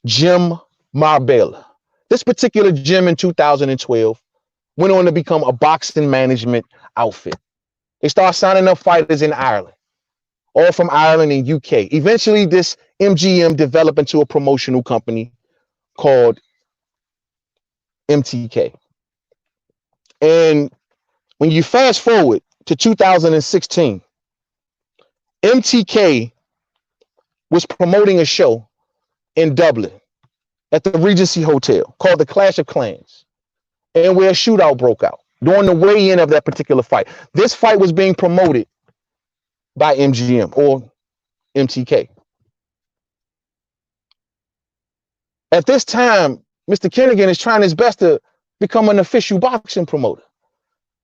Jim Marbella. This particular gym in 2012 went on to become a boxing management outfit. They started signing up fighters in Ireland, all from Ireland and UK. Eventually, this MGM developed into a promotional company called MTK. And when you fast forward to 2016, MTK was promoting a show in Dublin at the Regency Hotel called the Clash of Clans, and where a shootout broke out during the weigh-in of that particular fight. This fight was being promoted by MGM or MTK. At this time, Mr. Kinnigan is trying his best to become an official boxing promoter.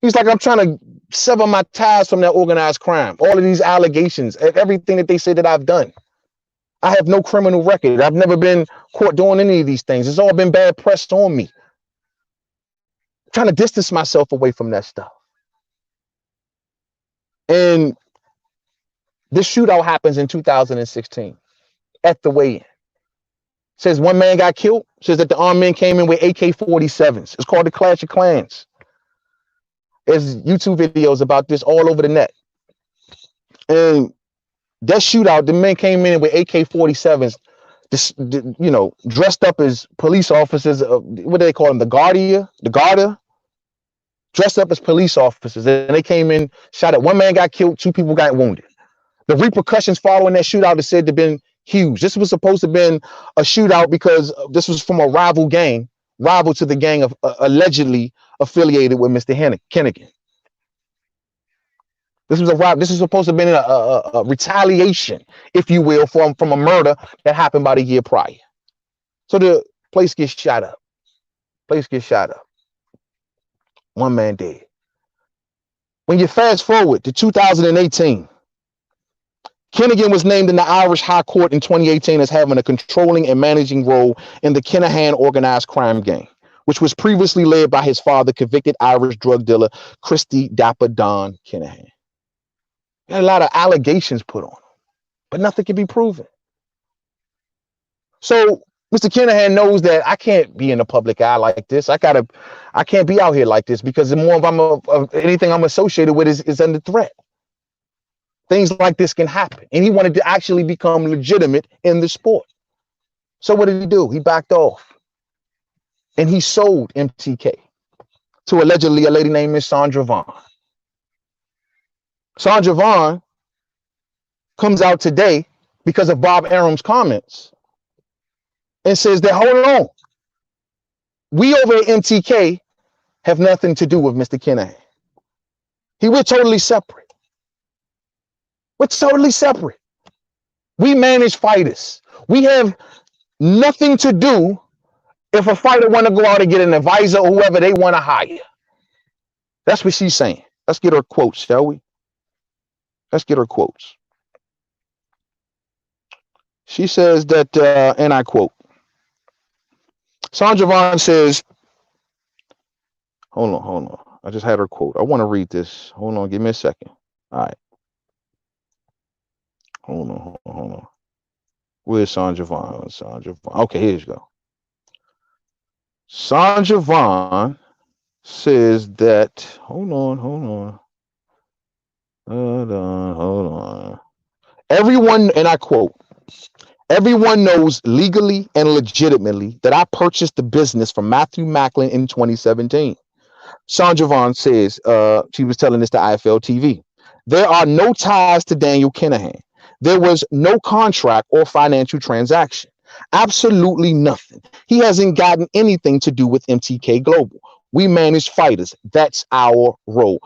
He's like, I'm trying to sever my ties from that organized crime. All of these allegations, everything that they say that I've done. I have no criminal record. I've never been caught doing any of these things. It's all been bad press on me. I'm trying to distance myself away from that stuff. And this shootout happens in 2016 at the weigh-in. Says one man got killed. Says that the armed men came in with AK-47s. It's called the Clash of Clans. There's YouTube videos about this all over the net. And that shootout, the men came in with AK-47s, dressed up as police officers. What do they call them? The Garda, dressed up as police officers. And they came in, shot at one man, got killed, 2 people got wounded. The repercussions following that shootout is said to have been huge. This was supposed to have been a shootout because this was from a rival to the gang of allegedly affiliated with Mr. Kinnigan. This is supposed to have been a retaliation, if you will, from a murder that happened about a year prior. So the place gets shot up. One man dead. When you fast forward to 2018, Kinnigan was named in the Irish High Court in 2018 as having a controlling and managing role in the Kinahan organized crime gang, which was previously led by his father, convicted Irish drug dealer Christy Dapper Don Kinahan. He had a lot of allegations put on him, but nothing can be proven. So Mr. Kinahan knows that I can't be in the public eye like this. I can't be out here like this because the more of anything I'm associated with is under threat. Things like this can happen. And he wanted to actually become legitimate in the sport. So what did he do? He backed off. And he sold MTK to allegedly a lady named Miss Sandra Vaughn. Sandra Vaughn comes out today because of Bob Arum's comments and says that, hold on, we over at MTK have nothing to do with Mr. Kinahan. We're totally separate. We're totally separate. We manage fighters. We have nothing to do if a fighter want to go out and get an advisor or whoever they want to hire. That's what she's saying. Let's get her quotes, shall we? Let's get her quotes. She says that, and I quote, Sandra Vaughn says, hold on. I just had her quote. I want to read this. Hold on, give me a second. All right. Hold on. Where's Sandra Vaughn? Okay, here you go. Sandra Vaughn says that, hold on. Everyone, and I quote, everyone knows legally and legitimately that I purchased the business from Matthew Macklin in 2017. Sandra Vaughn says, she was telling this to IFL TV. There are no ties to Daniel Kinahan. There was no contract or financial transaction. Absolutely nothing. He hasn't gotten anything to do with MTK Global. We manage fighters. That's our role.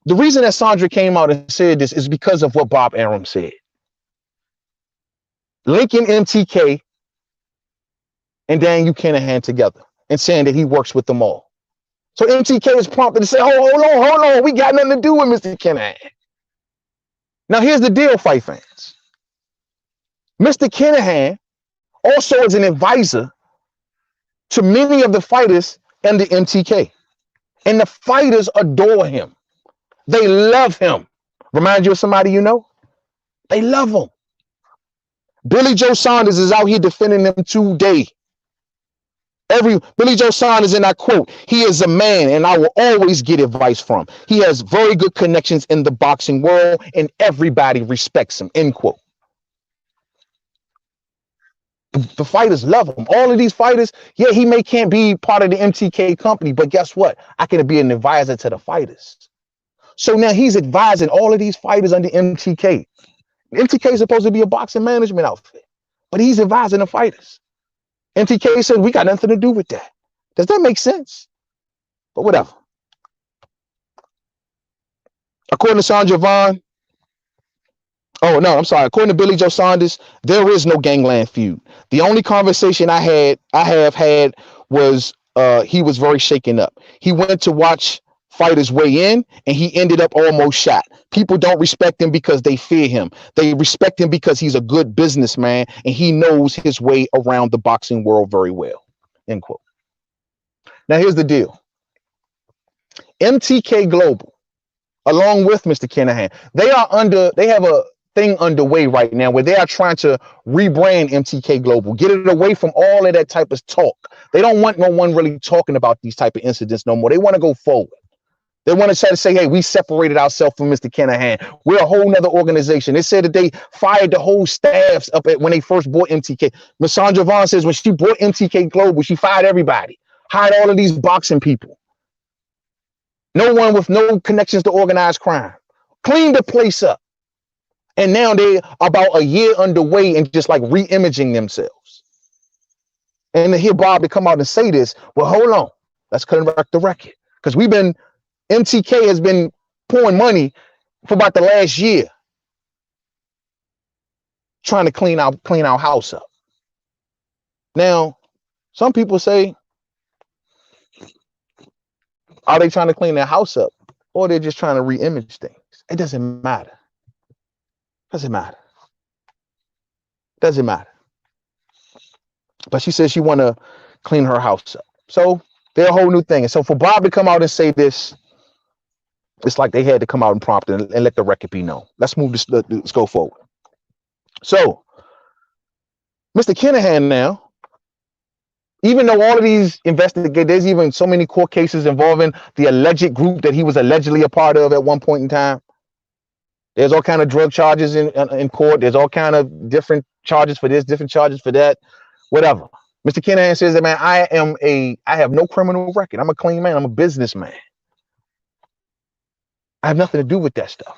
The reason that Sandra came out and said this is because of what Bob Arum said. Linking MTK and Daniel Kinahan together and saying that he works with them all. So MTK is prompted to say, hold on. We got nothing to do with Mr. Kinahan. Now, here's the deal, fight fans. Mr. Kinahan also is an advisor to many of the fighters and the MTK. And the fighters adore him. They love him. Remind you of somebody you know? They love him. Billy Joe Saunders is out here defending them today. Billy Joe Saunders, and I quote, he is a man and I will always get advice from. He has very good connections in the boxing world and everybody respects him, end quote. The fighters love him. All of these fighters, yeah, he can't be part of the MTK company, but guess what? I can be an advisor to the fighters. So now he's advising all of these fighters under MTK. MTK is supposed to be a boxing management outfit, but he's advising the fighters. MTK said, we got nothing to do with that. Does that make sense? But whatever. According to Sandra Vaughn, according to Billy Joe Saunders, there is no gangland feud. The only conversation I have had was he was very shaken up. He went to watch fighters weigh in and he ended up almost shot. People don't respect him because they fear him. They respect him because he's a good businessman and he knows his way around the boxing world very well, end quote. Now, here's the deal. MTK Global, along with Mr. Kinahan, they have a thing underway right now where they are trying to rebrand MTK Global, get it away from all of that type of talk. They don't want no one really talking about these type of incidents no more. They want to go forward. They want to try to say, hey, we separated ourselves from Mr. Kinahan. We're a whole nother organization. They said that they fired the whole staffs up when they first bought MTK. Ms. Sandra Vaughn says when she bought MTK Global, she fired everybody, hired all of these boxing people. No one with no connections to organized crime. Cleaned the place up. And now they're about a year underway and just like re-imaging themselves. And to hear Bob to come out and say this, well, hold on. Let's correct the record. Because MTK has been pouring money for about the last year trying to clean our house up. Now, some people say, are they trying to clean their house up or they're just trying to re-image things? It doesn't matter. Doesn't matter. Doesn't matter. But she says she want to clean her house up. So they're a whole new thing. And so for Bob to come out and say this, it's like they had to come out and prompt and let the record be known. Let's move this. Let's go forward. So, Mr. Kinahan now, even though all of these investigators, there's even so many court cases involving the alleged group that he was allegedly a part of at one point in time. There's all kind of drug charges in court. There's all kind of different charges for this, different charges for that, whatever. Mr. Kinahan says that, man, I have no criminal record. I'm a clean man. I'm a businessman. I have nothing to do with that stuff.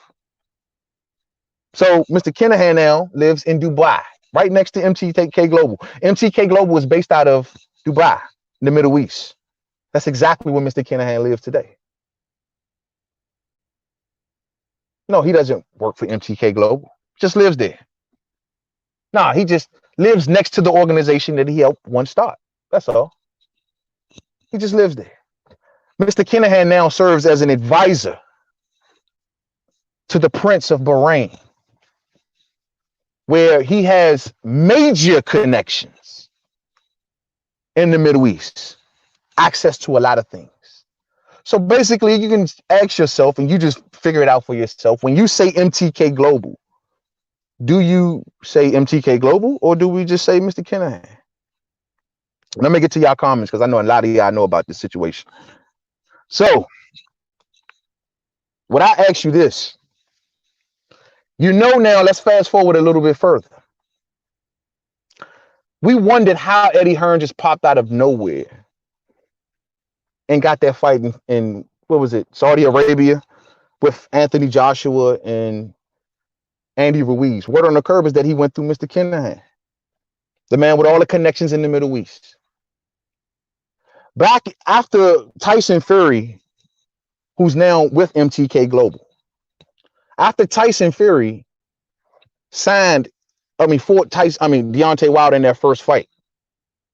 So Mr. Kinahan now lives in Dubai, right next to MTK Global. MTK Global is based out of Dubai, in the Middle East. That's exactly where Mr. Kinahan lives today. No, he doesn't work for MTK Global. Just lives there. Nah, he just lives next to the organization that he helped once start. That's all. He just lives there. Mr. Kinahan now serves as an advisor to the Prince of Bahrain, where he has major connections in the Middle East, access to a lot of things. So basically, you can ask yourself, and you just figure it out for yourself. When you say MTK Global, do you say MTK Global, or do we just say Mr. Kinahan? Let me get to y'all comments, because I know a lot of y'all know about this situation. So, would I ask you this? You know now, let's fast forward a little bit further. We wondered how Eddie Hearn just popped out of nowhere and got that fight in what was it, Saudi Arabia with Anthony Joshua and Andy Ruiz. Word on the curb is that he went through Mr. Kinahan, the man with all the connections in the Middle East. Back after Tyson Fury, who's now with MTK Global, after Tyson Fury fought Deontay Wilder in their first fight,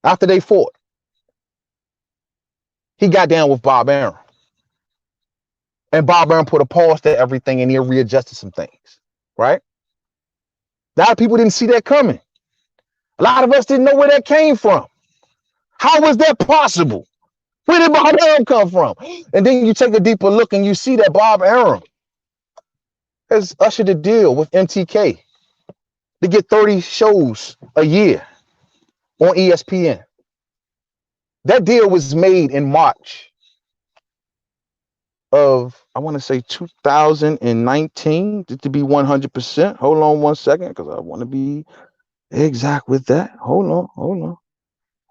after they fought, he got down with Bob Arum. And Bob Arum put a pause to everything and he readjusted some things, right? A lot of people didn't see that coming. A lot of us didn't know where that came from. How was that possible? Where did Bob Arum come from? And then you take a deeper look and you see that Bob Arum has ushered a deal with MTK to get 30 shows a year on ESPN. That deal was made in March of, I want to say 2019, to be 100%. Hold on one second, because I want to be exact with that. Hold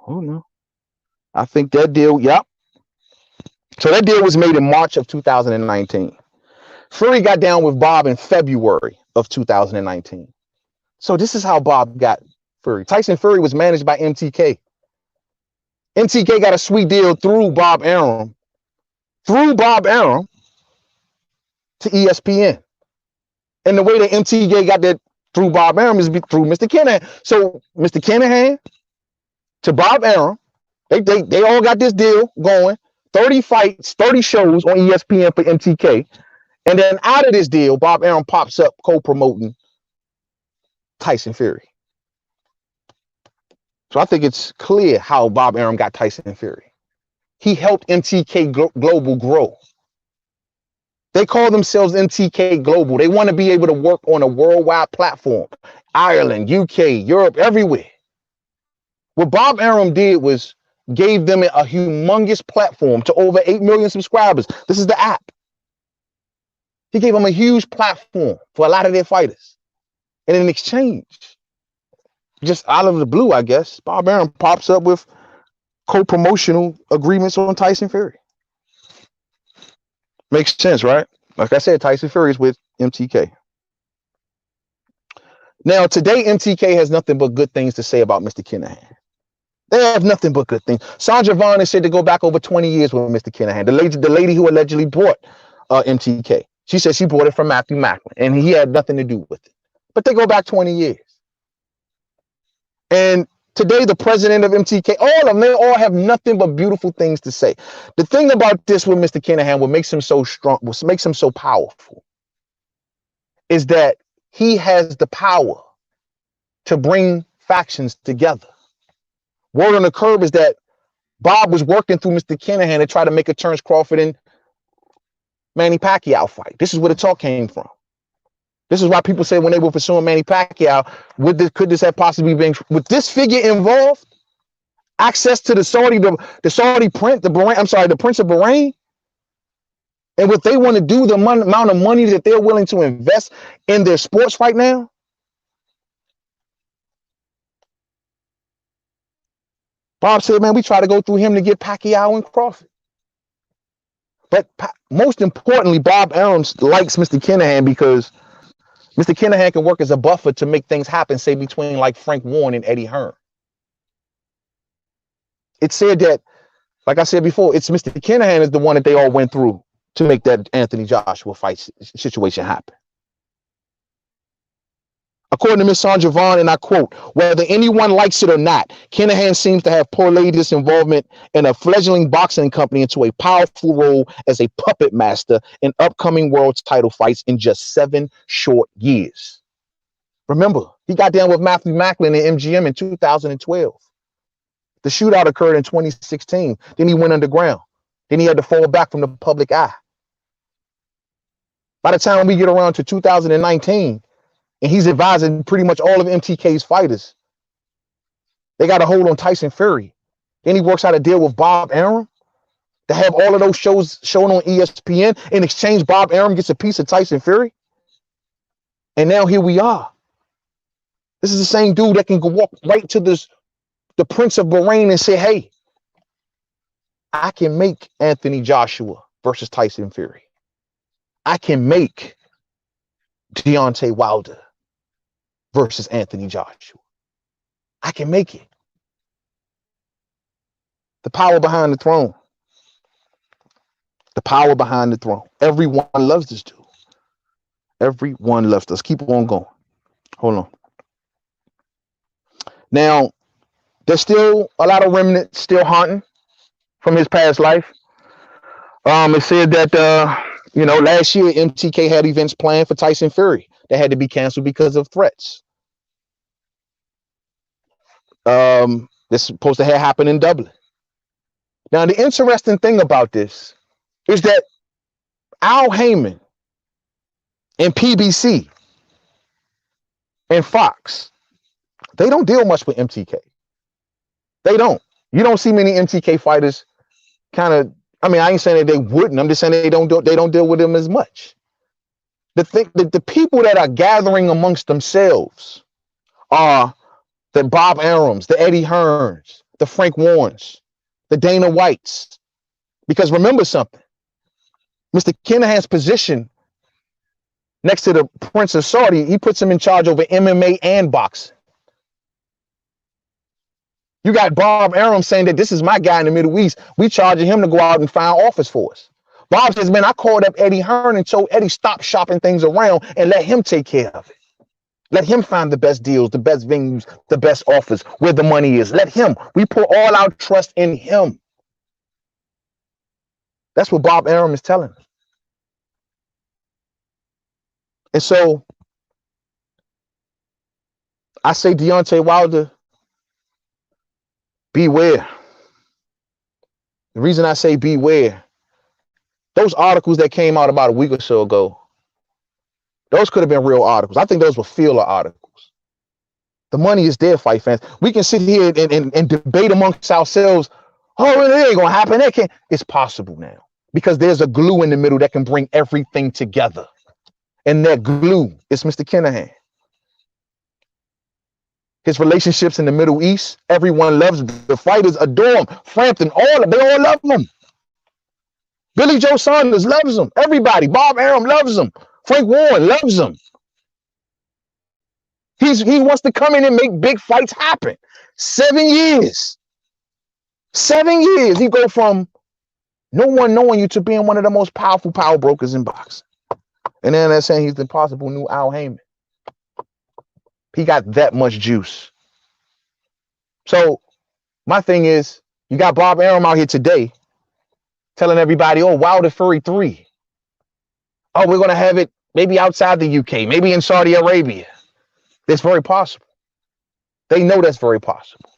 on. I think that deal, yep. So that deal was made in March of 2019. Fury got down with Bob in February of 2019. So this is how Bob got Fury. Tyson Fury was managed by MTK. MTK got a sweet deal through Bob Arum to ESPN. And the way that MTK got that through Bob Arum is through Mr. Kinahan. So Mr. Kinahan to Bob Arum, they all got this deal going. 30 fights, 30 shows on ESPN for MTK. And then out of this deal, Bob Arum pops up co-promoting Tyson Fury. So I think it's clear how Bob Arum got Tyson Fury. He helped MTK Global grow. They call themselves MTK Global. They want to be able to work on a worldwide platform. Ireland, UK, Europe, everywhere. What Bob Arum did was gave them a humongous platform to over 8 million subscribers. This is the app. He gave them a huge platform for a lot of their fighters. And in exchange, just out of the blue, I guess, Bob Arum pops up with co-promotional agreements on Tyson Fury. Makes sense, right? Like I said, Tyson Fury is with MTK. Now, today, MTK has nothing but good things to say about Mr. Kinahan. They have nothing but good things. Sandra Vaughn is said to go back over 20 years with Mr. Kinahan, the lady who allegedly bought MTK. She said she bought it from Matthew Macklin, and he had nothing to do with it. But they go back 20 years. And today, the president of MTK, all of them, they all have nothing but beautiful things to say. The thing about this with Mr. Kinahan, what makes him so strong, what makes him so powerful, is that he has the power to bring factions together. Word on the curb is that Bob was working through Mr. Kinahan to try to make a Terrence Crawford and Manny Pacquiao fight. This is where the talk came from. This is why people say when they were pursuing Manny Pacquiao, could this have possibly been, with this figure involved, access to the Prince of Bahrain, and what they want to do, the amount of money that they're willing to invest in their sports right now. Bob said, man, we try to go through him to get Pacquiao and Crawford. But most importantly, Bob Arum likes Mr. Kinahan because Mr. Kinahan can work as a buffer to make things happen, say, between like Frank Warren and Eddie Hearn. It's said that, like I said before, it's Mr. Kinahan is the one that they all went through to make that Anthony Joshua fight situation happen. According to Ms. Sandra Vaughn, and I quote, whether anyone likes it or not, Kinahan seems to have parlayed his involvement in a fledgling boxing company into a powerful role as a puppet master in upcoming world title fights in just 7 short years. Remember, he got down with Matthew Macklin and MGM in 2012. The shootout occurred in 2016. Then he went underground. Then he had to fall back from the public eye. By the time we get around to 2019, and he's advising pretty much all of MTK's fighters, they got a hold on Tyson Fury. Then he works out a deal with Bob Arum to have all of those shows shown on ESPN. In exchange, Bob Arum gets a piece of Tyson Fury. And now here we are. This is the same dude that can go walk right to the Prince of Bahrain and say, hey, I can make Anthony Joshua versus Tyson Fury. I can make Deontay Wilder versus Anthony Joshua. I can make it. The power behind the throne. The power behind the throne. Everyone loves this dude. Everyone loves us. Keep on going. Hold on. Now, there's still a lot of remnants still haunting from his past life. It said that, last year MTK had events planned for Tyson Fury that had to be canceled because of threats. This is supposed to have happened in Dublin. Now, the interesting thing about this is that Al Heyman and PBC and Fox, they don't deal much with MTK. They don't. You don't see many MTK fighters kind of, I ain't saying that they wouldn't. I'm just saying they don't deal with him as much. The people that are gathering amongst themselves are the Bob Arums, the Eddie Hearns, the Frank Warrens, the Dana Whites. Because remember something, Mr. Kinahan's position next to the Prince of Saudi, he puts him in charge over MMA and boxing. You got Bob Arum saying that this is my guy in the Middle East. We charging him to go out and find offers for us. Bob says, man, I called up Eddie Hearn and told Eddie stop shopping things around and let him take care of it. Let him find the best deals, the best venues, the best offers, where the money is. Let him. We put all our trust in him. That's what Bob Arum is telling us. And so I say, Deontay Wilder, beware. The reason I say beware, those articles that came out about a week or so ago, those could have been real articles. I think those were filler articles. The money is there, fight fans. We can sit here and debate amongst ourselves. Oh, it ain't gonna happen. It can't. It's possible now because there's a glue in the middle that can bring everything together. And that glue is Mr. Kinahan. His relationships in the Middle East, everyone loves him. The fighters adore him. Frampton, they all love him. Billy Joe Saunders loves him. Everybody. Bob Arum loves him. Frank Warren loves him. He wants to come in and make big fights happen. 7 years. 7 years. He go from no one knowing you to being one of the most powerful power brokers in boxing. And then they're saying he's the possible new Al Heyman. He got that much juice. So my thing is, you got Bob Arum out here today telling everybody, oh, Wilder Fury 3. Oh, we're going to have it maybe outside the UK, maybe in Saudi Arabia. It's very possible. They know that's very possible.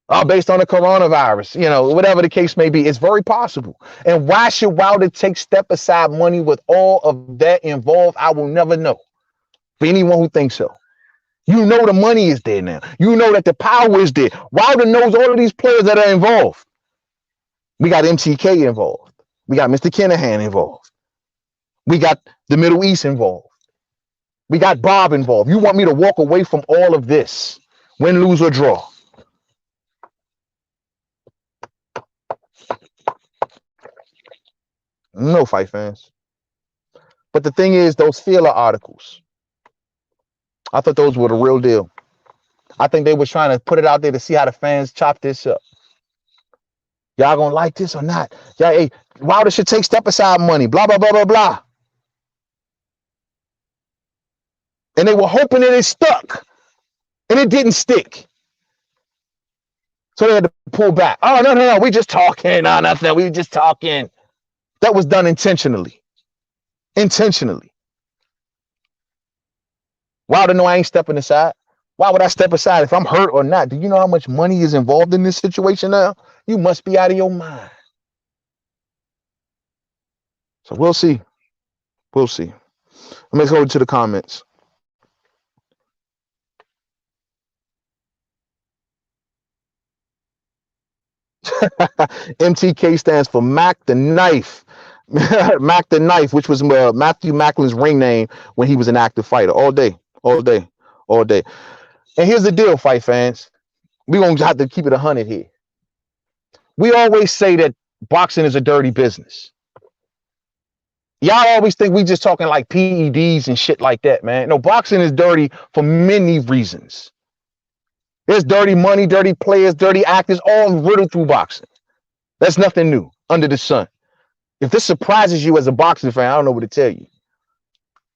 Oh, based on the coronavirus, whatever the case may be, it's very possible. And why should Wilder take step aside money with all of that involved? I will never know. For anyone who thinks so. You know the money is there now. You know that the power is there. Wilder knows all of these players that are involved. We got MTK involved. We got Mr. Kinahan involved. We got the Middle East involved. We got Bob involved. You want me to walk away from all of this? Win, lose, or draw? No, fight fans. But the thing is, those filler articles, I thought those were the real deal. I think they were trying to put it out there to see how the fans chop this up. Y'all gonna like this or not? Yeah, hey, Wilder should take step aside money, blah, blah, blah, blah, blah. And they were hoping that it stuck. And it didn't stick. So they had to pull back. Oh, no, we just talking. No, nothing. We just talking. That was done intentionally. Intentionally. Wilder, no, I ain't stepping aside. Why would I step aside if I'm hurt or not? Do you know how much money is involved in this situation now? You must be out of your mind. So we'll see. We'll see. Let's go to the comments. MTK stands for Mac the Knife. Mac the Knife, which was Matthew Macklin's ring name when he was an active fighter. All day, all day, all day. And here's the deal, fight fans. We're going to have to keep it 100 here. We always say that boxing is a dirty business. Y'all always think we just talking like PEDs and shit like that, man. No, boxing is dirty for many reasons. There's dirty money, dirty players, dirty actors, all riddled through boxing. That's nothing new under the sun. If this surprises you as a boxing fan, I don't know what to tell you.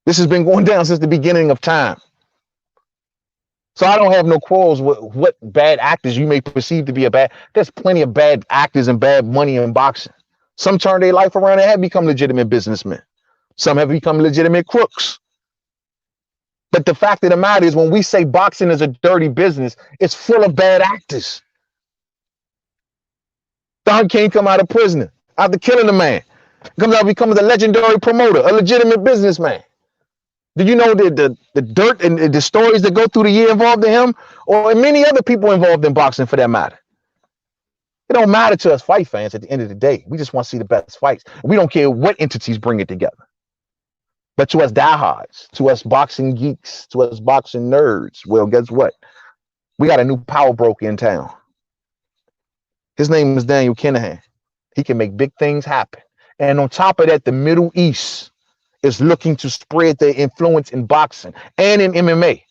This has been going down since the beginning of time. So I don't have no quarrels with what bad actors you may perceive to be a bad. There's plenty of bad actors and bad money in boxing. Some turn their life around and have become legitimate businessmen. Some have become legitimate crooks. But the fact of the matter is, when we say boxing is a dirty business, it's full of bad actors. Don King come out of prison after killing a man. Comes out becomes a legendary promoter, a legitimate businessman. Do you know the dirt and the stories that go through the year involved in him, or many other people involved in boxing for that matter? It don't matter to us fight fans at the end of the day. We just want to see the best fights. We don't care what entities bring it together. But to us diehards, to us boxing geeks, to us boxing nerds, well, guess what? We got a new power broker in town. His name is Daniel Kinahan. He can make big things happen. And on top of that, the Middle East is looking to spread their influence in boxing and in MMA.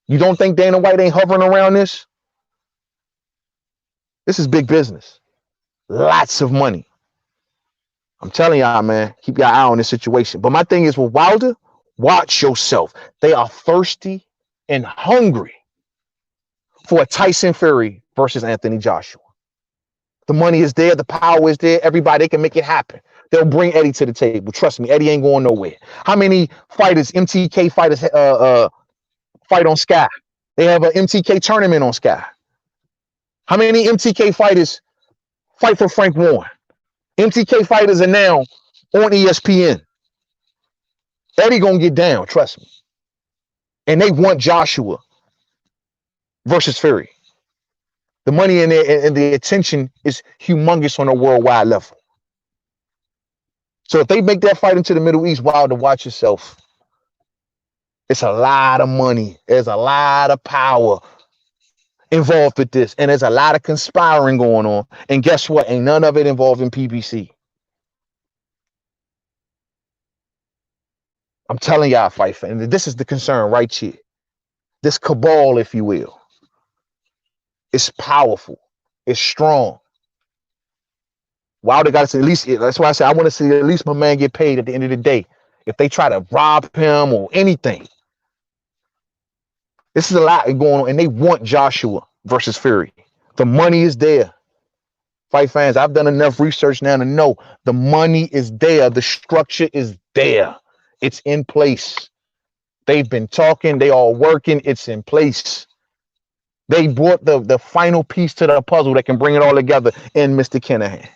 You don't think Dana White ain't hovering around this? This is big business. Lots of money. I'm telling y'all, man, keep your eye on this situation. But my thing is with Wilder, watch yourself. They are thirsty and hungry for a Tyson Fury versus Anthony Joshua. The money is there. The power is there. Everybody can make it happen. They'll bring Eddie to the table. Trust me, Eddie ain't going nowhere. How many fighters, MTK fighters, fight on Sky? They have an MTK tournament on Sky. How many MTK fighters fight for Frank Warren? MTK fighters are now on ESPN. Eddie gonna get down, trust me. And they want Joshua versus Fury. The money and the attention is humongous on a worldwide level. So if they make that fight into the Middle East, Wilder, watch yourself. It's a lot of money. There's a lot of power involved with this. And there's a lot of conspiring going on. And guess what? Ain't none of it involving PBC. I'm telling y'all, fight fans, this is the concern right here. This cabal, if you will. It's powerful. It's strong. Wilder got to see at least, that's why I say I want to see at least my man get paid at the end of the day. If they try to rob him or anything. This is a lot going on, and they want Joshua versus Fury. The money is there. Fight fans, I've done enough research now to know the money is there. The structure is there. It's in place. They've been talking. They all working. It's in place. They brought the final piece to the puzzle that can bring it all together in Mr. Kinahan.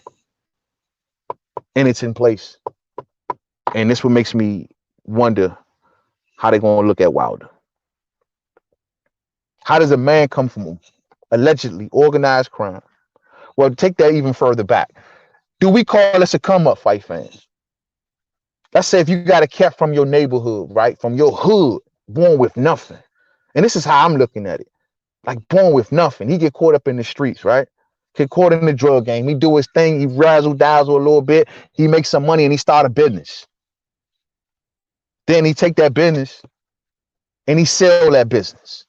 And it's in place. And this what makes me wonder how they're going to look at Wilder. How does a man come from allegedly organized crime? Well, take that even further back. Do we call this a come up, fight fans? Let's say if you got a cat from your neighborhood, right? From your hood, born with nothing. And this is how I'm looking at it. Like born with nothing. He get caught up in the streets, right? Get caught in the drug game. He do his thing. He razzle dazzle a little bit. He makes some money and he start a business. Then he take that business and he sell that business.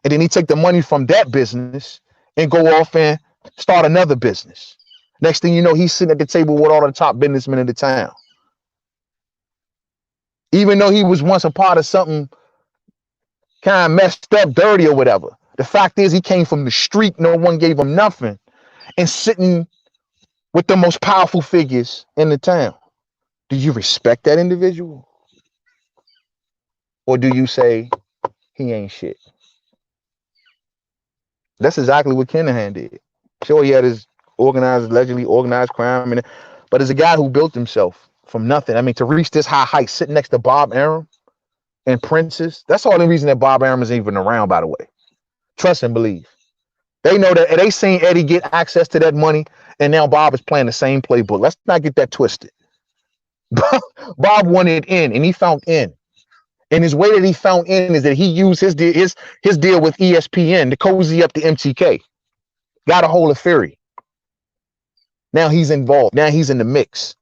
And then he take the money from that business and go off and start another business. Next thing you know, he's sitting at the table with all the top businessmen in the town. Even though he was once a part of something kind of messed up, dirty or whatever. The fact is he came from the street. No one gave him nothing. And sitting with the most powerful figures in the town. Do you respect that individual? Or do you say he ain't shit? That's exactly what Kinahan did. Sure, he had his allegedly organized crime, but as a guy who built himself from nothing, I mean, to reach this high height, sitting next to Bob Arum and Princess, that's all the reason that Bob Arum is even around, by the way. Trust and believe. They know that they seen Eddie get access to that money, and now Bob is playing the same playbook. Let's not get that twisted. Bob wanted in, and he found in. And his way that he found in is that he used his deal with ESPN to cozy up the MTK. Got a hold of Fury. Now he's involved. Now he's in the mix.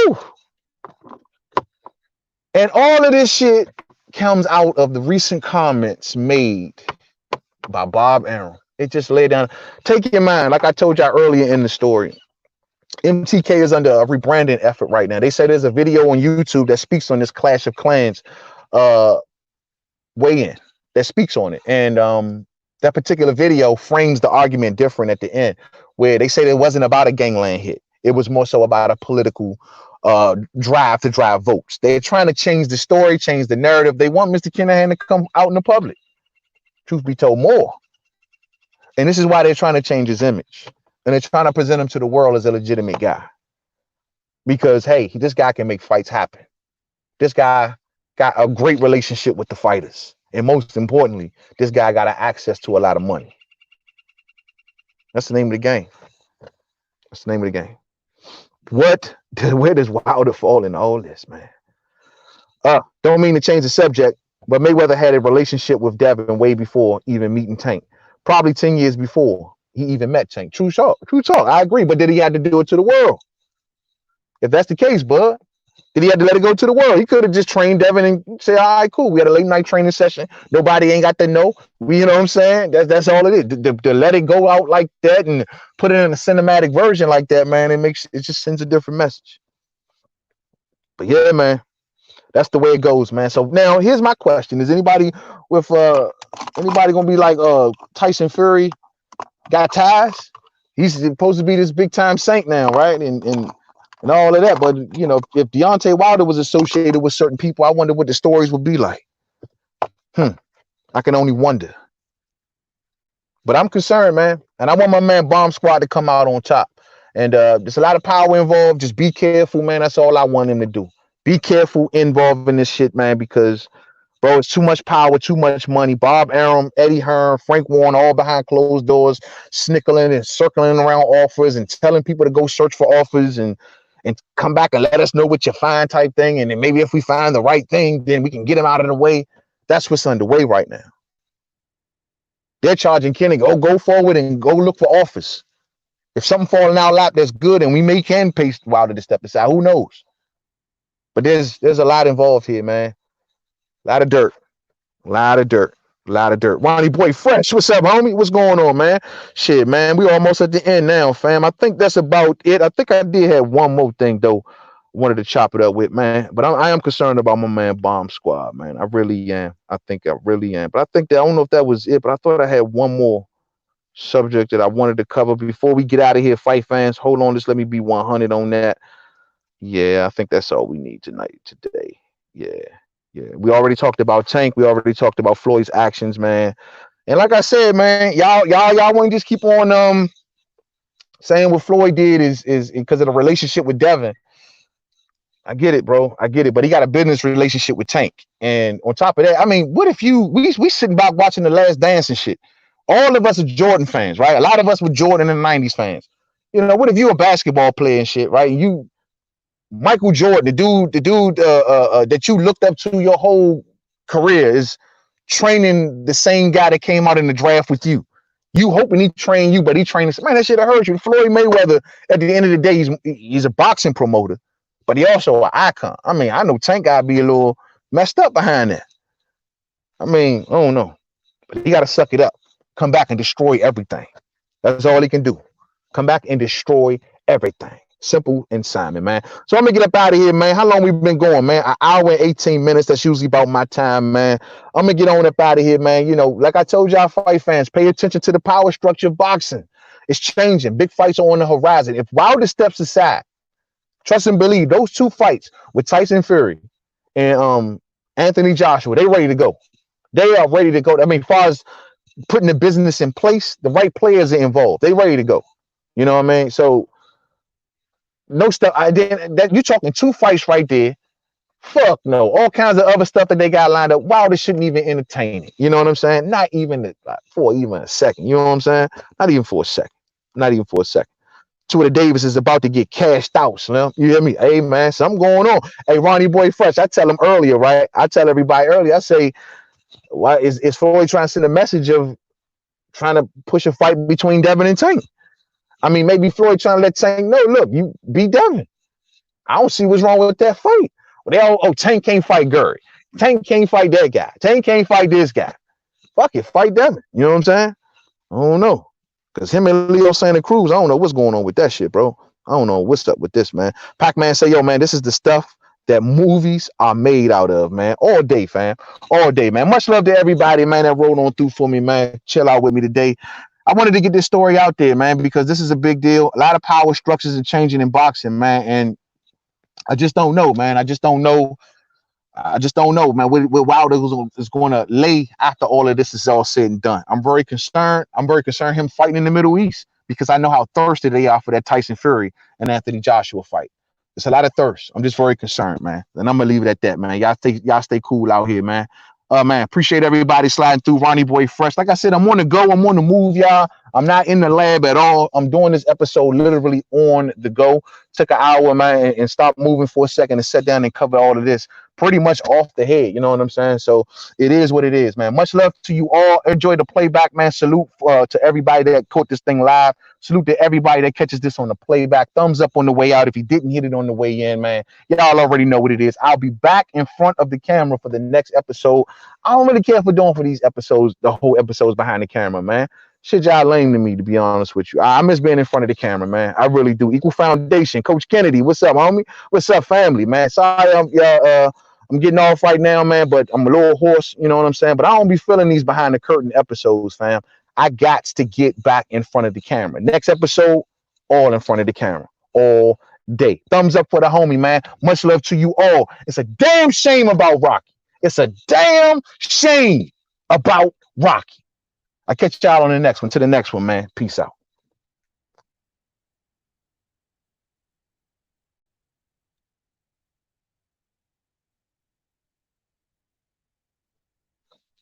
Woo! And all of this shit comes out of the recent comments made by Bob Arum. It just laid down. Take your mind, like I told y'all earlier in the story, MTK is under a rebranding effort right now. They say there's a video on YouTube that speaks on this Clash of Clans weigh-in, that speaks on it. And that particular video frames the argument different at the end, where they say it wasn't about a gangland hit. It was more so about a political drive to drive votes. They're trying to change the story, change the narrative. They want Mr. Kinahan to come out in the public. Truth be told, more. And this is why they're trying to change his image. And they're trying to present him to the world as a legitimate guy. Because, hey, this guy can make fights happen. This guy got a great relationship with the fighters. And most importantly, this guy got access to a lot of money. That's the name of the game. That's the name of the game. Where does Wilder fall in all this, man? Don't mean to change the subject, but Mayweather had a relationship with Devin way before even meeting Tank. Probably 10 years before he even met Tank. True talk. I agree. But did he have to do it to the world? If that's the case, bud, did he have to let it go to the world? He could have just trained Devin and say, all right, cool. We had a late night training session. Nobody ain't got to know. You know what I'm saying? That's all it is. To let it go out like that and put it in a cinematic version like that, man, it just sends a different message. But yeah, man, that's the way it goes, man. So now here's my question. Is anybody gonna be like Tyson Fury got ties? He's supposed to be this big time saint now, right? And all of that. But you know, if Deontay Wilder was associated with certain people, I wonder what the stories would be like. I can only wonder. But I'm concerned, man. And I want my man Bomb Squad to come out on top. And there's a lot of power involved. Just be careful, man. That's all I want him to do. Be careful involved in this shit, man, because bro, it's too much power, too much money. Bob Arum, Eddie Hearn, Frank Warren, all behind closed doors, snickling and circling around offers and telling people to go search for offers and come back and let us know what you find type thing. And then maybe if we find the right thing, then we can get him out of the way. That's what's underway right now. They're charging Kenny, go forward and go look for offers. If something falling in our lap that's good and we can pay Wilder to step aside, who knows? But there's a lot involved here, man. A lot of dirt. Ronnie Boy Fresh, what's up, homie? What's going on, man? Shit, man, we almost at the end now, fam. I think that's about it. I think I did have one more thing, though, wanted to chop it up with, man. But I am concerned about my man Bomb Squad, man. I really am. I think I really am. But I think that, I don't know if that was it, but I thought I had one more subject that I wanted to cover before we get out of here, fight fans. Hold on, just let me be 100 on that. Yeah, I think that's all we need today. Yeah. We already talked about Tank. We already talked about Floyd's actions, man. And like I said, man, y'all want to just keep on saying what Floyd did is because of the relationship with Devin. I get it, bro. I get it. But he got a business relationship with Tank. And on top of that, I mean, what if we sitting back watching The Last Dance and shit. All of us are Jordan fans, right? A lot of us were Jordan in the 90s fans. You know, what if you a basketball player and shit, right? You Michael Jordan, the dude that you looked up to your whole career, is training the same guy that came out in the draft with you. You hoping he trained you, but he trained, man, that shit hurt you. Floyd Mayweather, at the end of the day, he's a boxing promoter, but he also an icon. I mean, I know Tank gotta be a little messed up behind that. I mean, I don't know, but he gotta suck it up, come back and destroy everything. That's all he can do. Come back and destroy everything. Simple and Simon, man. So I'm gonna get up out of here, man. How long we been going, man? An hour and 18 minutes. That's usually about my time, man. I'm gonna get on up out of here, man. You know, like I told y'all, fight fans, pay attention to the power structure of boxing. It's changing. Big fights are on the horizon. If Wilder steps aside, trust and believe, those two fights with Tyson Fury and Anthony Joshua, they ready to go. They are ready to go. I mean, as far as putting the business in place, the right players are involved. They ready to go. You know what I mean? So no stuff. That you're talking two fights right there. Fuck no. All kinds of other stuff that they got lined up. Wilder shouldn't even entertain it. You know what I'm saying? Not even for even a second. You know what I'm saying? Not even for a second. Not even for a second. Twitter Davis is about to get cashed out. So you hear me? Hey man, something going on. Hey, Ronnie Boy Fresh. I tell him earlier, right? I tell everybody earlier. I say, why is Floyd trying to send a message of trying to push a fight between Devin and Tank? I mean, maybe Floyd trying to let Tank know, look, you beat Devin. I don't see what's wrong with that fight. Well, they all, oh, Tank can't fight Gary. Tank can't fight that guy. Tank can't fight this guy. Fuck it, fight Devin. You know what I'm saying? I don't know. Because him and Leo Santa Cruz, I don't know what's going on with that shit, bro. I don't know what's up with this, man. Pac-Man say, yo, man, this is the stuff that movies are made out of, man. All day, fam. All day, man. Much love to everybody, man, that rolled on through for me, man. Chill out with me today. I wanted to get this story out there, man, because this is a big deal. A lot of power structures are changing in boxing, man. And I just don't know, man. I just don't know, man, what Wilder is going to lay after all of this is all said and done. I'm very concerned. I'm very concerned him fighting in the Middle East because I know how thirsty they are for that Tyson Fury and Anthony Joshua fight. It's a lot of thirst. I'm just very concerned, man. And I'm gonna leave it at that, man. Y'all stay cool out here, man. Man, appreciate everybody sliding through. Ronnie Boy Fresh. Like I said, I'm on the go. I'm on the move, y'all. I'm not in the lab at all. I'm doing this episode literally on the go. Took an hour, man, and stopped moving for a second and sat down and cover all of this pretty much off the head. You know what I'm saying? So it is what it is, man. Much love to you all. Enjoy the playback, man. Salute to everybody that caught this thing live. Salute to everybody that catches this on the playback. Thumbs up on the way out if you didn't hit it on the way in, man. Y'all already know what it is. I'll be back in front of the camera for the next episode. I don't really care for doing for these episodes, the whole episodes behind the camera, man. Shit, y'all lame to me, to be honest with you. I miss being in front of the camera, man. I really do. Equal Foundation, Coach Kennedy. What's up, homie? What's up, family, man? Sorry, I'm getting off right now, man, but I'm a little hoarse, you know what I'm saying? But I don't be feeling these behind the curtain episodes, fam. I got to get back in front of the camera. Next episode, all in front of the camera, all day. Thumbs up for the homie, man. Much love to you all. It's a damn shame about Rocky. It's a damn shame about Rocky. I'll catch y'all on the next one. To the next one, man. Peace out.